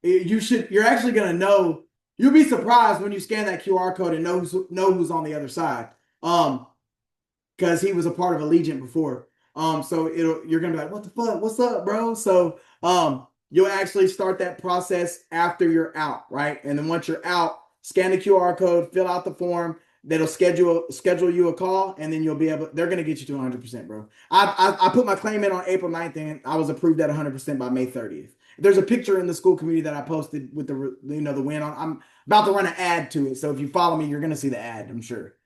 You're actually gonna know. You'll be surprised when you scan that QR code and know who's on the other side. Because he was a part of Allegiant before. So you're gonna be like, what the fuck? What's up, bro? So you'll actually start that process after you're out, right? And then once you're out, scan the QR code, fill out the form. That'll schedule you a call, and then you'll be able. They're gonna get you to 100%, bro. I put my claim in on April 9th, and I was approved at 100% by May 30th. There's a picture in the school community that I posted with the the win on. I'm about to run an ad to it, so if you follow me, you're gonna see the ad. I'm sure.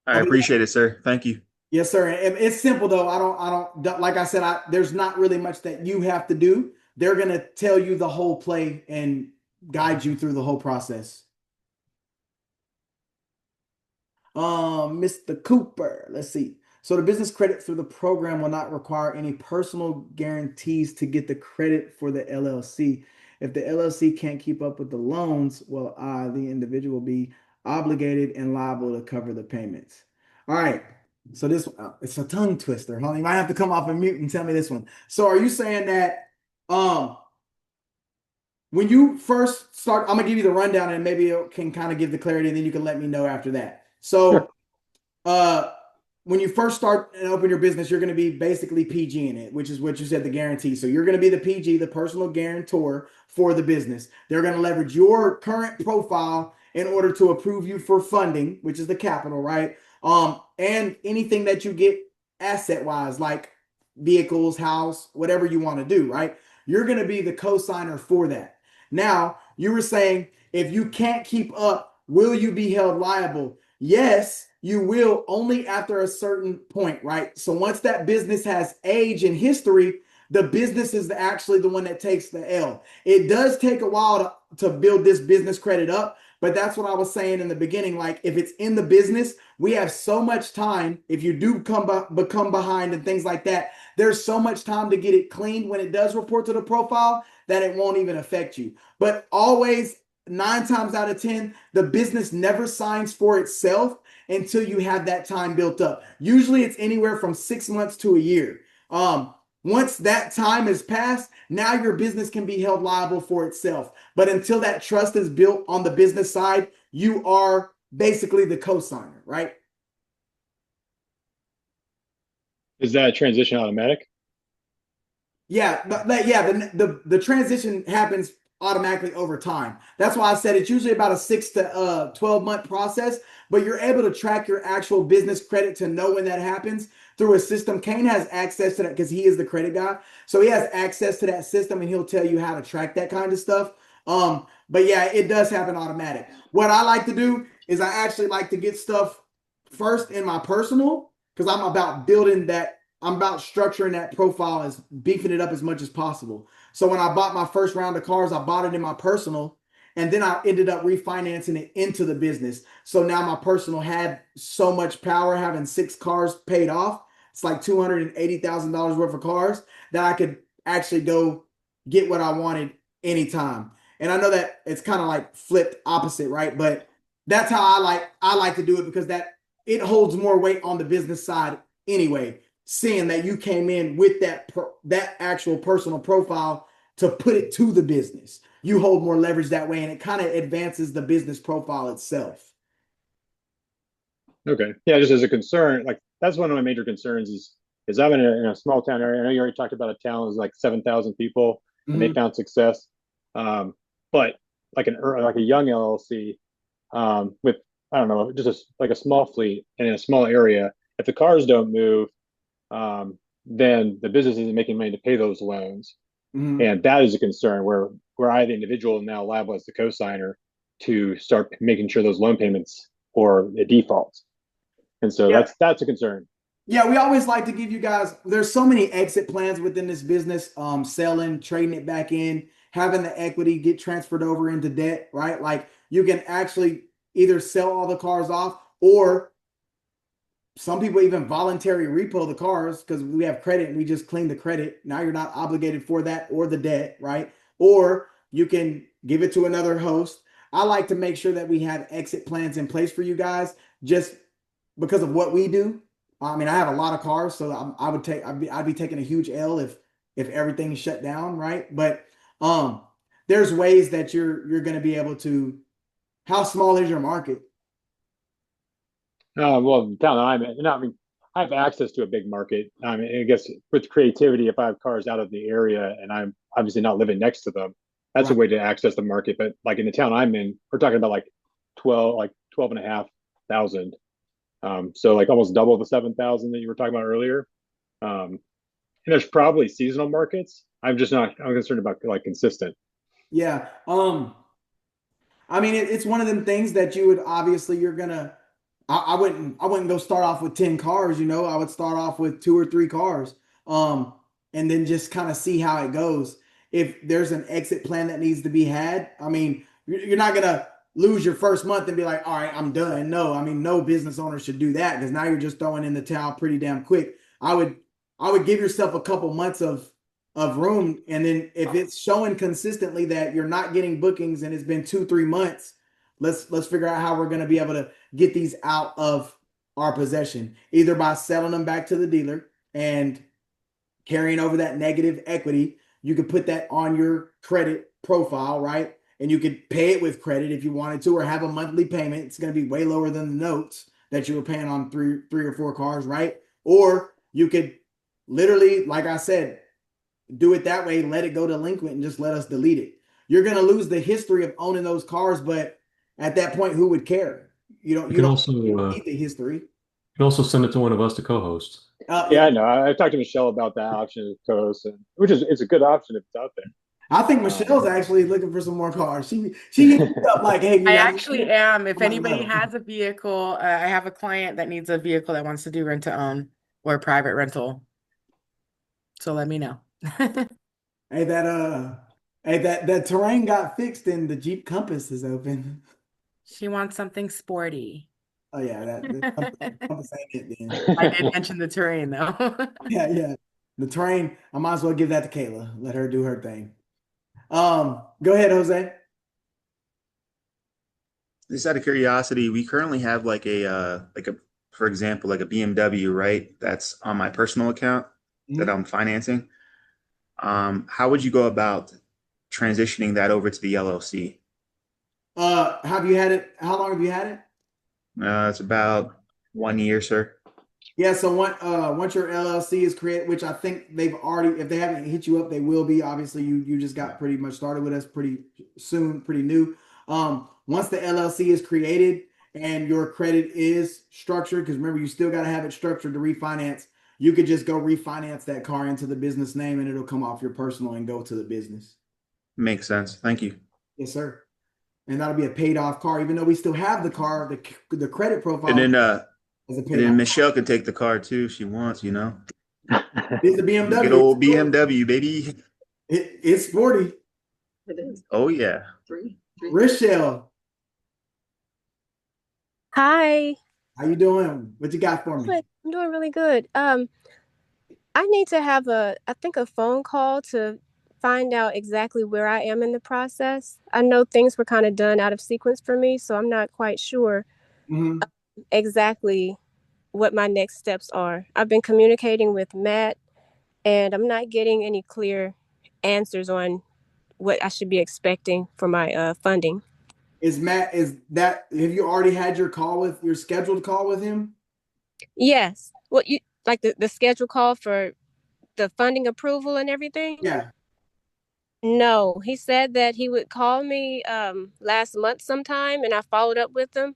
I appreciate it, sir. Thank you. Yes, sir. It's simple though. I don't like I said. There's not really much that you have to do. They're gonna tell you the whole play and guide you through the whole process. Mr. Cooper, let's see. So the business credit through the program will not require any personal guarantees to get the credit for the LLC. If the LLC can't keep up with the loans, well, the individual, will be obligated and liable to cover the payments. All right. So this it's a tongue twister. Huh? You might have to come off and mute and tell me this one. So are you saying that when you first start, I'm gonna give you the rundown and maybe it can kind of give the clarity, and then you can let me know after that. So, when you first start and open your business, you're going to be basically PG in it, which is what you said, the guarantee. So you're going to be the PG, the personal guarantor for the business. They're going to leverage your current profile in order to approve you for funding, which is the capital, right? And anything that you get asset wise, like vehicles, house, whatever you want to do, right? You're going to be the co-signer for that. Now, you were saying if you can't keep up, will you be held liable? Yes, you will, only after a certain point, right? So once that business has age and history, the business is actually the one that takes the L. It does take a while to build this business credit up, but that's what I was saying in the beginning. Like if it's in the business, we have so much time. If you do become behind and things like that, there's so much time to get it cleaned when it does report to the profile that it won't even affect you. But always, 9 times out of 10, the business never signs for itself until you have that time built up. Usually it's anywhere from 6 months to a year. Once that time has passed, now your business can be held liable for itself. But until that trust is built on the business side, you are basically the co-signer, right? Is that transition automatic? Yeah, the transition happens automatically over time. That's why I said it's usually about a 6 to 12-month process, but you're able to track your actual business credit to know when that happens through a system. Kane has access to that because he is the credit guy. So he has access to that system and he'll tell you how to track that kind of stuff. But yeah, it does happen automatic. What I like to do is I actually like to get stuff first in my personal because I'm about building that I'm about structuring that profile as beefing it up as much as possible. So when I bought my first round of cars, I bought it in my personal, and then I ended up refinancing it into the business. So now my personal had so much power, having 6 cars paid off. It's like $280,000 worth of cars that I could actually go get what I wanted anytime. And I know that it's kind of like flipped opposite, right? But that's how I like to do it, because that it holds more weight on the business side anyway, seeing that you came in with that actual personal profile to put it to the business. You hold more leverage that way, and it kind of advances the business profile itself. Okay. Yeah, just as a concern, like that's one of my major concerns is I'm in a small town area. I know you already talked about a town that's like 7,000 people and they found success. But like a young LLC with I don't know, just like a small fleet and in a small area, if the cars don't move, then the business isn't making money to pay those loans. And that is a concern where I, the individual, now liable as the co-signer to start making sure those loan payments or the defaults. And so Yeah. that's a concern. Yeah, we always like to give you guys, there's so many exit plans within this business, selling, trading it back in, having the equity get transferred over into debt, right? Like you can actually either sell all the cars off, or some people even voluntary repo the cars because we have credit and we just clean the credit. Now you're not obligated for that or the debt, right? Or you can give it to another host. I like to make sure that we have exit plans in place for you guys, just because of what we do. I mean, I have a lot of cars, so I'd be taking a huge L if everything is shut down, right? But there's ways that you're going to be able to. How small is your market? Well, the town that I'm in, I mean, I have access to a big market. I mean, I guess with creativity, if I have cars out of the area and I'm obviously not living next to them, that's a way to access the market. But like in the town I'm in, we're talking about like 12 and a half thousand. So like almost double the 7,000 that you were talking about earlier. And there's probably seasonal markets. I'm concerned about like consistent. Yeah. I mean, it's one of them things that you would obviously you're gonna. I wouldn't go start off with 10 cars. I would start off with 2 or 3 cars, and then just kind of see how it goes. If there's an exit plan that needs to be had, I mean, you're not gonna lose your first month and be like, all right, I'm done. No, I mean, no business owner should do that, because now you're just throwing in the towel pretty damn quick. I would give yourself a couple months of room, and then if it's showing consistently that you're not getting bookings and it's been 2-3 months, let's figure out how we're going to be able to get these out of our possession, either by selling them back to the dealer and carrying over that negative equity. You could put that on your credit profile, right? And you could pay it with credit if you wanted to, or have a monthly payment. It's going to be way lower than the notes that you were paying on three or 4 cars, right? Or you could literally, like I said, do it that way, let it go delinquent, and just let us delete it. You're going to lose the history of owning those cars, but at that point, who would care? You don't need the history. You can also send it to one of us to co-host. Yeah, I know. I talked to Michelle about that option of co-host, it's a good option if it's out there. I think Michelle's actually looking for some more cars. She hit me up like, hey, I actually am. If anybody has a vehicle, I have a client that needs a vehicle that wants to do rent to own or private rental. So let me know. Hey, that terrain got fixed and the Jeep Compass is open. She wants something sporty. Oh yeah, the Compass ain't it then. I did mention the terrain though. Yeah. The terrain, I might as well give that to Kayla. Let her do her thing. Go ahead, Jose. Just out of curiosity, we currently have for example, like a BMW, right? That's on my personal account that I'm financing. How would you go about transitioning that over to the LLC? Have you had it? How long have you had it? It's about 1 year, sir. Yeah, so once your LLC is created, which I think they've already, if they haven't hit you up, they will be. Obviously, you just got pretty much started with us pretty soon, pretty new. Once the LLC is created and your credit is structured, because remember, you still got to have it structured to refinance. You could just go refinance that car into the business name, and it'll come off your personal and go to the business. Makes sense. Thank you. Yes, sir. And that'll be a paid off car, even though we still have the car, the credit profile. And then Michelle can take the car too if she wants, It's a Good BMW. old BMW, baby. It's sporty. It is. Oh yeah. Rochelle, Hi. how you doing? What you got for me? I'm doing really good. I need to have I think a phone call to find out exactly where I am in the process. I know things were kind of done out of sequence for me, so I'm not quite sure Mm-hmm. exactly what my next steps are. I've been communicating with Matt, and I'm not getting any clear answers on what I should be expecting for my funding. Have you already had your scheduled call with him? Yes. What you like the schedule call for the funding approval and everything? Yeah. No, he said that he would call me last month sometime, and I followed up with him.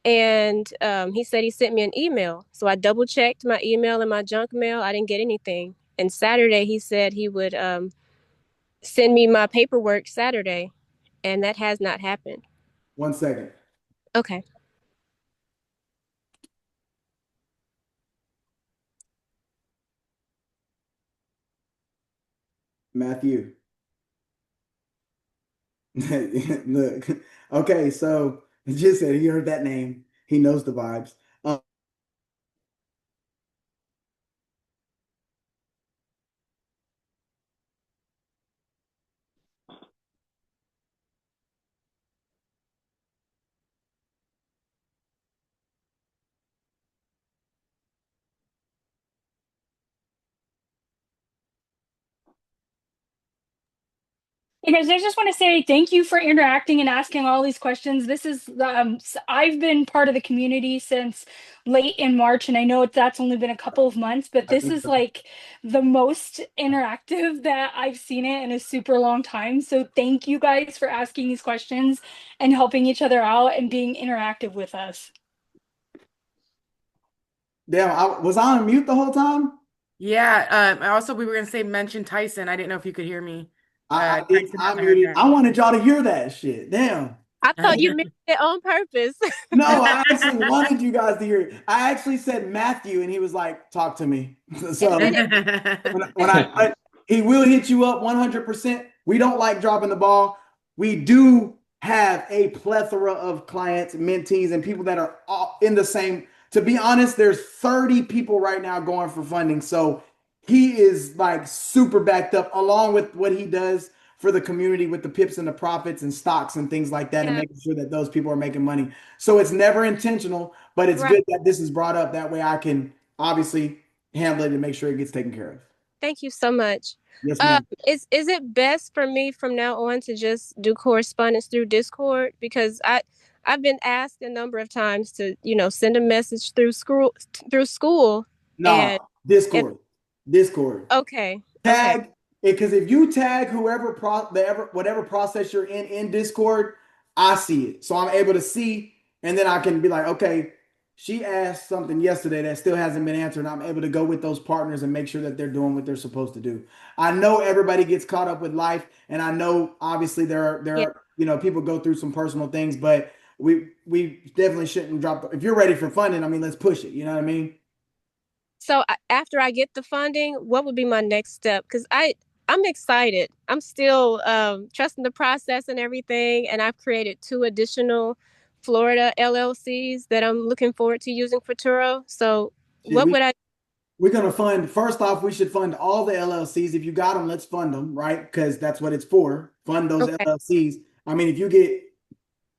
And he said he sent me an email. So I double checked my email and my junk mail. I didn't get anything. And Saturday, he said he would send me my paperwork Saturday, and that has not happened. 1 second. Okay. Matthew. Look. Okay, so he just said he heard that name. He knows the vibes. Hey guys, I just want to say thank you for interacting and asking all these questions. This is I've been part of the community since late in March, and I know that's only been a couple of months, but this is like the most interactive that I've seen it in a super long time. So thank you guys for asking these questions and helping each other out and being interactive with us. Damn, was I on mute the whole time? Yeah. Also, we were gonna say mention Tyson. I didn't know if you could hear me. I didn't. Tyson I hasn't heard muted. yet. I wanted y'all to hear that shit. Damn. I thought you meant it on purpose. No, I actually wanted you guys to hear it. I actually said Matthew, and he was like, "Talk to me." So he will hit you up 100%. We don't like dropping the ball. We do have a plethora of clients, mentees, and people that are all in the same. To be honest, there's 30 people right now going for funding. So he is like super backed up, along with what he does for the community with the pips and the profits and stocks and things like that, and Yeah. making sure that those people are making money. So it's never intentional, but it's Right. good that this is brought up. That way I can obviously handle it and make sure it gets taken care of. Thank you so much. Yes, ma'am. Is it best for me from now on to just do correspondence through Discord? Because I've been asked a number of times to, send a message through school No, and Discord. Discord. okay. Okay. Tag it, because if you tag whatever process you're in Discord, I see it. So I'm able to see, and then I can be like, okay, she asked something yesterday that still hasn't been answered. And I'm able to go with those partners and make sure that they're doing what they're supposed to do. I know everybody gets caught up with life, and I know obviously there Yeah. are people go through some personal things, but we definitely shouldn't drop. If you're ready for funding, I mean, let's push it. You know what I mean? So after I get the funding, what would be my next step? Because I'm excited. I'm still trusting the process and everything, and I've created 2 additional Florida LLCs that I'm looking forward to using for Turo. So Shit, what would I? we're gonna fund. First off, we should fund all the LLCs. If you got them, let's fund them, right? Because that's what it's for. Fund those Okay. LLCs. I mean, if you get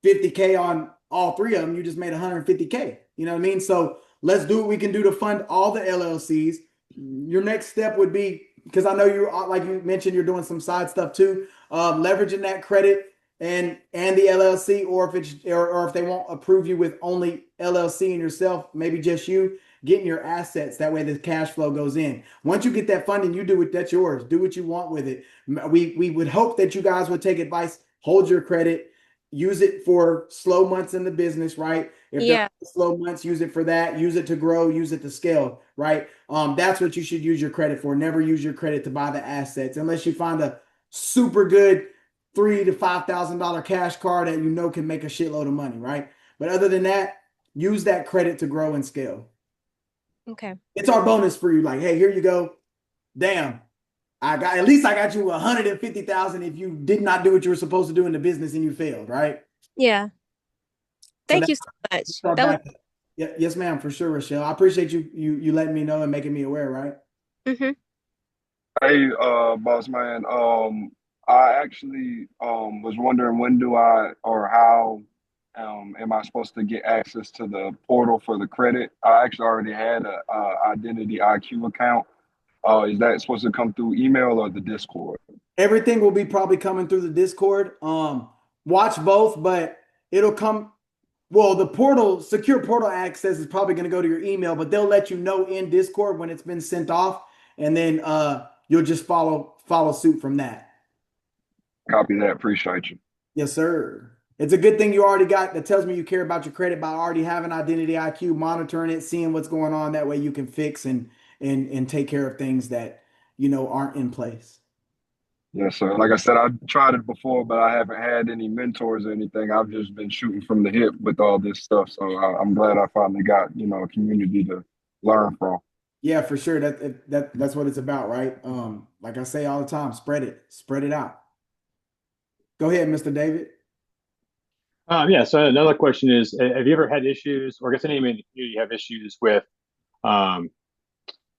50K on all 3 of them, you just made 150K. You know what I mean? So let's do what we can do to fund all the LLCs. Your next step would be, because I know you, like you mentioned, you're doing some side stuff too, leveraging that credit and the LLC, or if they won't approve you with only LLC and yourself, maybe just you getting your assets. That way the cash flow goes in. Once you get that funding, you do it. That's yours. Do what you want with it. We would hope that you guys would take advice, hold your credit, use it for slow months in the business, right? If there Yeah. are slow months, use it for that. Use it to grow. Use it to scale, right? That's what you should use your credit for. Never use your credit to buy the assets unless you find a super good $3,000 to $5,000 cash card that can make a shitload of money, right? But other than that, use that credit to grow and scale. Okay. It's our bonus for you. Like, hey, here you go. Damn, at least I got you 150,000 if you did not do what you were supposed to do in the business and you failed, right? Yeah. So Thank that's you so much. our That was. backup. Yeah, yes, ma'am, for sure, Rochelle. I appreciate you letting me know and making me aware, right? Mm-hmm. Hey, boss man. I actually was wondering when do I or how am I supposed to get access to the portal for the credit? I actually already had a Identity IQ account. Is that supposed to come through email or the Discord? Everything will be probably coming through the Discord. Watch both, but it'll come. Well, the portal, secure portal access is probably going to go to your email, but they'll let you know in Discord when it's been sent off, and then you'll just follow suit from that. Copy that. Appreciate you. Yes, sir. It's a good thing you already got that tells me you care about your credit by already having Identity IQ, monitoring it, seeing what's going on. That way you can fix and take care of things that aren't in place. Yes, sir. Like I said, I tried it before, but I haven't had any mentors or anything. I've just been shooting from the hip with all this stuff. So I'm glad I finally got, a community to learn from. Yeah, for sure. That's what it's about, right? Like I say all the time, spread it out. Go ahead, Mr. David. Yeah. So another question is, have you ever had issues, or I guess anybody in the community have issues with, um,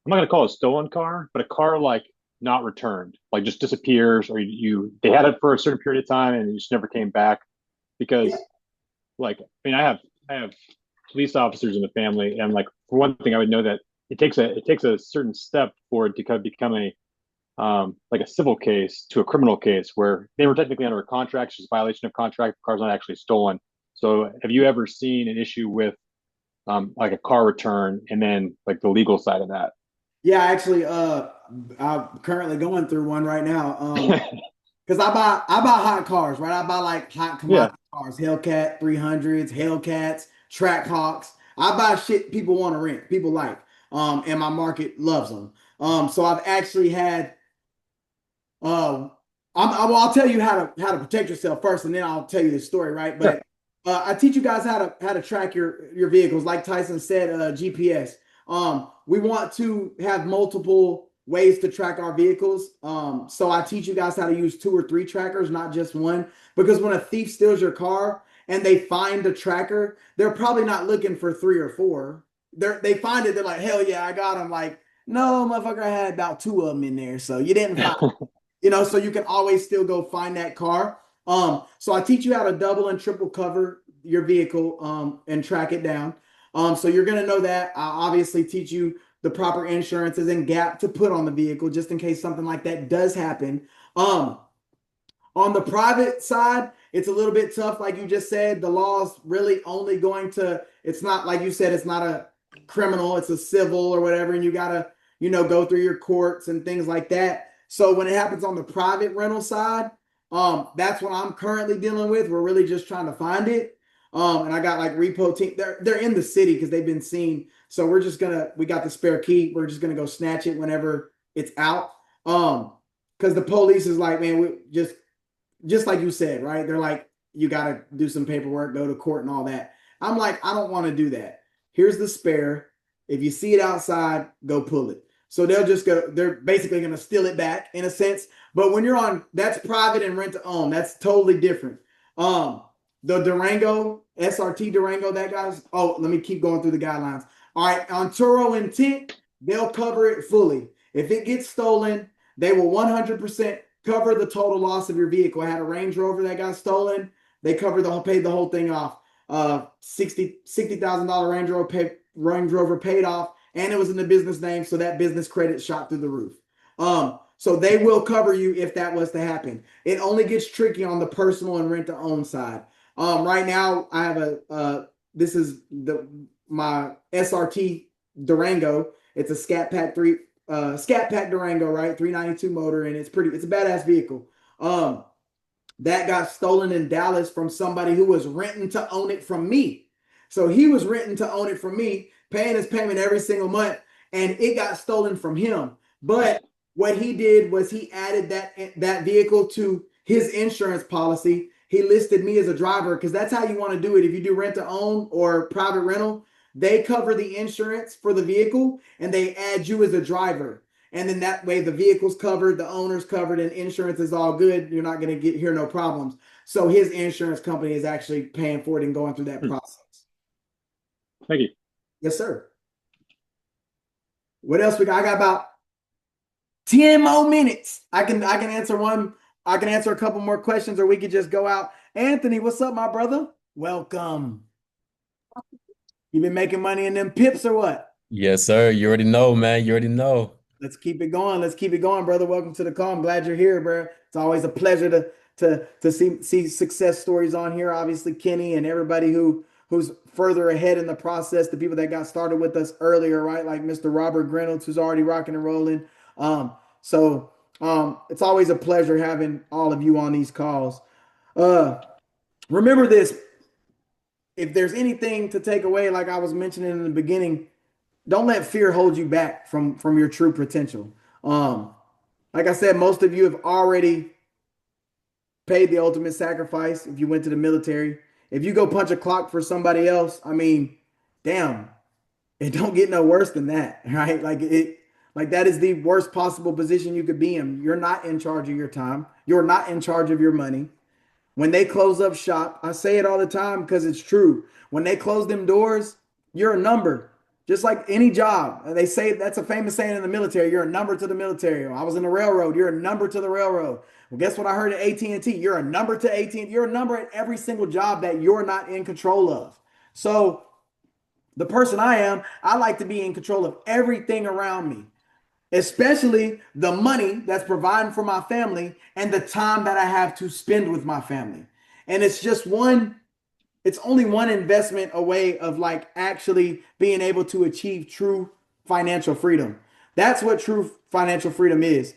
I'm not going to call it a stolen car, but a car like not returned, like just disappears, or they had it for a certain period of time and it just never came back Yeah. because, like, I mean, I have police officers in the family, and like for one thing, I would know that it takes a certain step for it to kind of become a like a civil case to a criminal case where they were technically under a contract, it's just a violation of contract, the car's not actually stolen. So have you ever seen an issue with like a car return and then like the legal side of that? Yeah, actually, I'm currently going through one right now. Because I buy hot cars, right? I buy like hot Yeah. commodity cars, Hellcat 300s, Hellcats, Trackhawks. I buy shit people want to rent, people like, and my market loves them. So I've actually had, I'll tell you how to protect yourself first, and then I'll tell you the story, right? Sure. But I teach you guys how to track your vehicles, like Tyson said, GPS. We want to have multiple ways to track our vehicles. So I teach you guys how to use 2 or 3 trackers, not just one, because when a thief steals your car and they find the tracker, they're probably not looking for 3 or 4. They find it, they're like, hell yeah, I got them. Like, no, motherfucker, I had about 2 of them in there, so you didn't find. So you can always still go find that car. So I teach you how to double and triple cover your vehicle and track it down. So you're gonna know that. I obviously teach you the proper insurances and gap to put on the vehicle just in case something like that does happen. On the private side, it's a little bit tough, like you just said. The law's really only going to, it's not like you said, it's not a criminal, it's a civil or whatever, and you gotta, go through your courts and things like that. So when it happens on the private rental side, that's what I'm currently dealing with. We're really just trying to find it. And I got like repo team. They're in the city because they've been seen. So we got the spare key. We're just gonna go snatch it whenever it's out. Because the police is like, man, we just like you said, right? They're like, you got to do some paperwork, go to court and all that. I'm like, I don't want to do that. Here's the spare. If you see it outside, go pull it. So they're basically going to steal it back in a sense. But when you're on, that's private and rent to own. That's totally different. The Durango, SRT Durango, let me keep going through the guidelines. All right, on Turo intent, they'll cover it fully. If it gets stolen, they will 100% cover the total loss of your vehicle. I had a Range Rover that got stolen. They paid the whole thing off. $60,000 Range Rover paid off, and it was in the business name, so that business credit shot through the roof. So they will cover you if that was to happen. It only gets tricky on the personal and rent to own side. Right now I have this is my SRT Durango. It's a Scat Pack Durango, right? 392 motor, and it's a badass vehicle. That got stolen in Dallas from somebody who was renting to own it from me. So he was renting to own it from me, paying his payment every single month, and it got stolen from him. But what he did was he added that vehicle to his insurance policy. He listed me as a driver because that's how you want to do it. If you do rent to own or private rental, They cover the insurance for the vehicle and they add you as a driver. And then that way the vehicle's covered, the owner's covered, and insurance is all good. You're not going to hear no problems. So his insurance company is actually paying for it and going through that process. Thank you. Yes, sir. What else we got? I got about 10 more minutes. I can answer one. I can answer a couple more questions, or we could just go out. Anthony, what's up, my brother? Welcome. You been making money in them pips or what? Yes, sir. You already know, man. You already know. Let's keep it going. Let's keep it going, brother. Welcome to the call. I'm glad you're here, bro. It's always a pleasure to see success stories on here. Obviously, Kenny and everybody who's further ahead in the process, the people that got started with us earlier, right? Like Mr. Robert Reynolds, who's already rocking and rolling. It's always a pleasure having all of you on these calls. Remember this. If there's anything to take away, like I was mentioning in the beginning, don't let fear hold you back from your true potential. Like I said, most of you have already paid the ultimate sacrifice if you went to the military. If you go punch a clock for somebody else, I mean, damn, it don't get no worse than that, right? Like that is the worst possible position you could be in. You're not in charge of your time. You're not in charge of your money. When they close up shop, I say it all the time because it's true. When they close them doors, you're a number. Just like any job. They say that's a famous saying in the military, you're a number to the military. I was in the railroad, you're a number to the railroad. Well, guess what I heard at AT&T? You're a number to AT&T. You're a number at every single job that you're not in control of. So the person I am, I like to be in control of everything around me, especially the money that's providing for my family and the time that I have to spend with my family. And it's only one investment away of like actually being able to achieve true financial freedom. That's what true financial freedom is.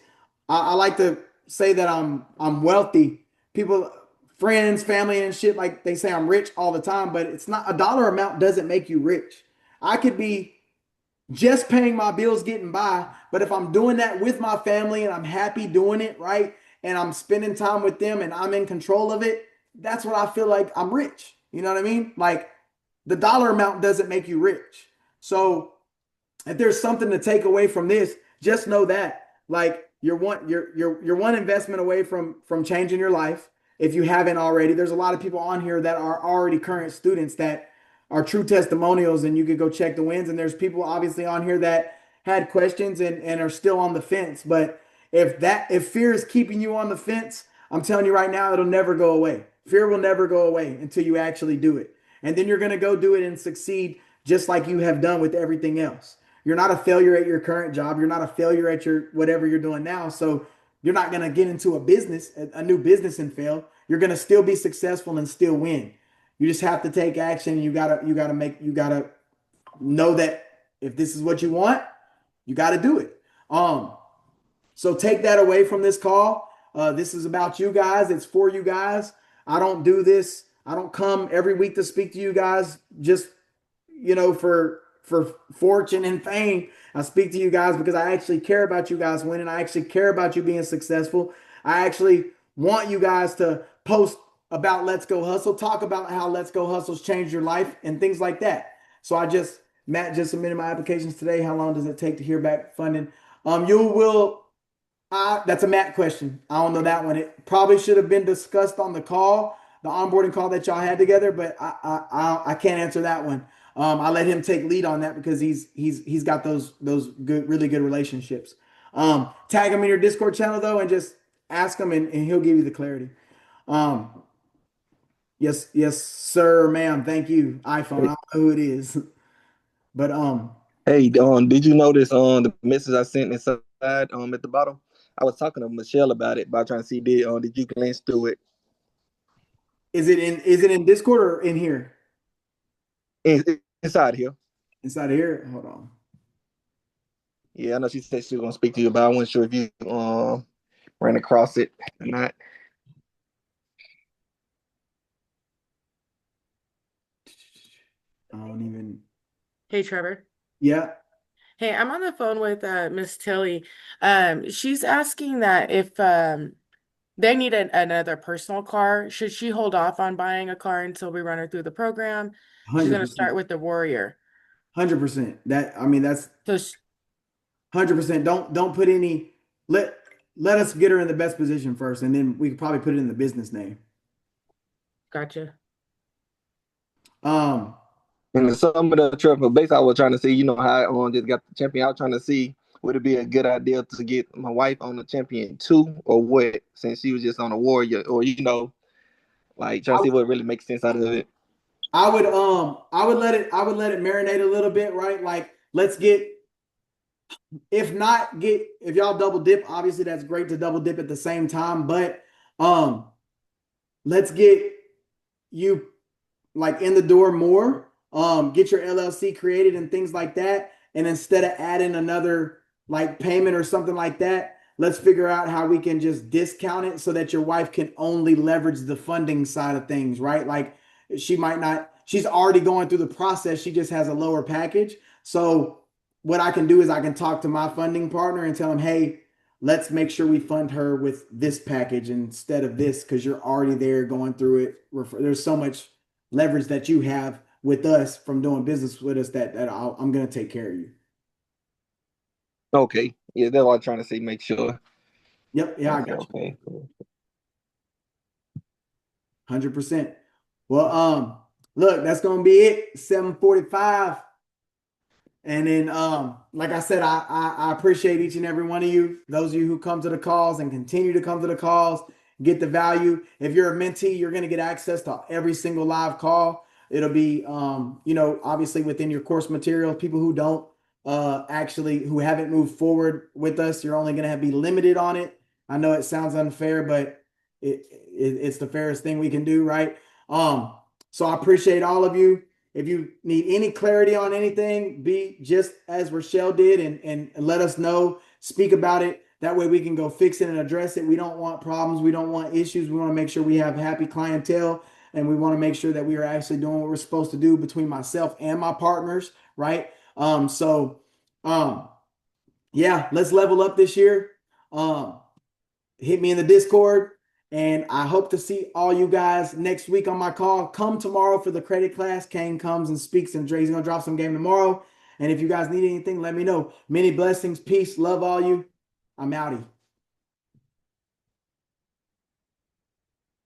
I like to say that I'm wealthy. People, friends, family, and shit, like they say I'm rich all the time, but it's not, a dollar amount doesn't make you rich. I could be just paying my bills, getting by. But if I'm doing that with my family and I'm happy doing it, right? And I'm spending time with them and I'm in control of it, that's what I feel like I'm rich. You know what I mean? Like the dollar amount doesn't make you rich. So if there's something to take away from this, just know that like you're one investment away from changing your life. If you haven't already, there's a lot of people on here that are already current students that are true testimonials, and you could go check the wins. And there's people obviously on here that had questions and are still on the fence. But if fear is keeping you on the fence, I'm telling you right now, it'll never go away. Fear will never go away until you actually do it. And then you're going to go do it and succeed just like you have done with everything else. You're not a failure at your current job. You're not a failure at your whatever you're doing now. So you're not going to get into a new business and fail. You're going to still be successful and still win. You just have to take action. You gotta know that if this is what you want, you gotta do it. So take that away from this call. This is about you guys. It's for you guys. I don't do this. I don't come every week to speak to you guys just for fortune and fame. I speak to you guys because I actually care about you guys winning. I actually care about you being successful. I actually want you guys to post about Let's Go Hustle, talk about how Let's Go Hustle's changed your life and things like that. So Matt just submitted my applications today. How long does it take to hear back funding? That's a Matt question. I don't know that one. It probably should have been discussed on the call, the onboarding call that y'all had together, but I can't answer that one. I let him take lead on that because he's got those good, really good relationships. Tag him in your Discord channel though, and just ask him and he'll give you the clarity. Yes, sir, ma'am. Thank you, iPhone. I don't know who it is, but Hey, did you notice the message I sent inside at the bottom? I was talking to Michelle about it, trying to see did you glance through it? Is it in Discord or in here? Inside here. Inside of here. Hold on. Yeah, I know she said she was gonna speak to you, but I wasn't sure if you ran across it or not. I don't even. Hey, Trevor. Yeah. Hey, I'm on the phone with Miss Tilly. She's asking that if they need another personal car, should she hold off on buying a car until we run her through the program? She's going to 100%. start with the Warrior. 100%. That's So 100%. Don't put any. Let us get her in the best position first, and then we could probably put it in the business name. gotcha. And the sum of the truck, basically, I was trying to see, how I just got the champion. I was trying to see would it be a good idea to get my wife on the champion too, or what? Since she was just on a warrior, or like trying to see what really makes sense out of it. I would let it marinate a little bit, right? Like let's get, if y'all double dip, obviously that's great to double dip at the same time, but let's get you like in the door more, get your LLC created and things like that. And instead of adding another like payment or something like that, let's figure out how we can just discount it so that your wife can only leverage the funding side of things, right? Like she's already going through the process. She just has a lower package. So what I can do is I can talk to my funding partner and tell him, hey, let's make sure we fund her with this package instead of this, because you're already there going through it. There's so much leverage that you have with us from doing business with us that I'm going to take care of you. Okay. Yeah, that's what I'm trying to say. Make sure. Yep. Yeah, I got you. Okay. 100%. Well, look, that's going to be it. 7:45. And then, like I said, I appreciate each and every one of you. Those of you who come to the calls and continue to come to the calls, get the value. If you're a mentee, you're going to get access to every single live call. It'll be, obviously within your course material. People who don't who haven't moved forward with us, you're only going to be limited on it. I know it sounds unfair, but it's the fairest thing we can do, right? So I appreciate all of you. If you need any clarity on anything, be just as Rochelle did and let us know, speak about it. That way we can go fix it and address it. We don't want problems. We don't want issues. We want to make sure we have happy clientele, and we want to make sure that we are actually doing what we're supposed to do between myself and my partners, right? Yeah, let's level up this year. Hit me in the Discord. And I hope to see all you guys next week on my call. Come tomorrow for the credit class. Kane comes and speaks, and Dre's going to drop some game tomorrow. And if you guys need anything, let me know. Many blessings, peace, love all you. I'm outie.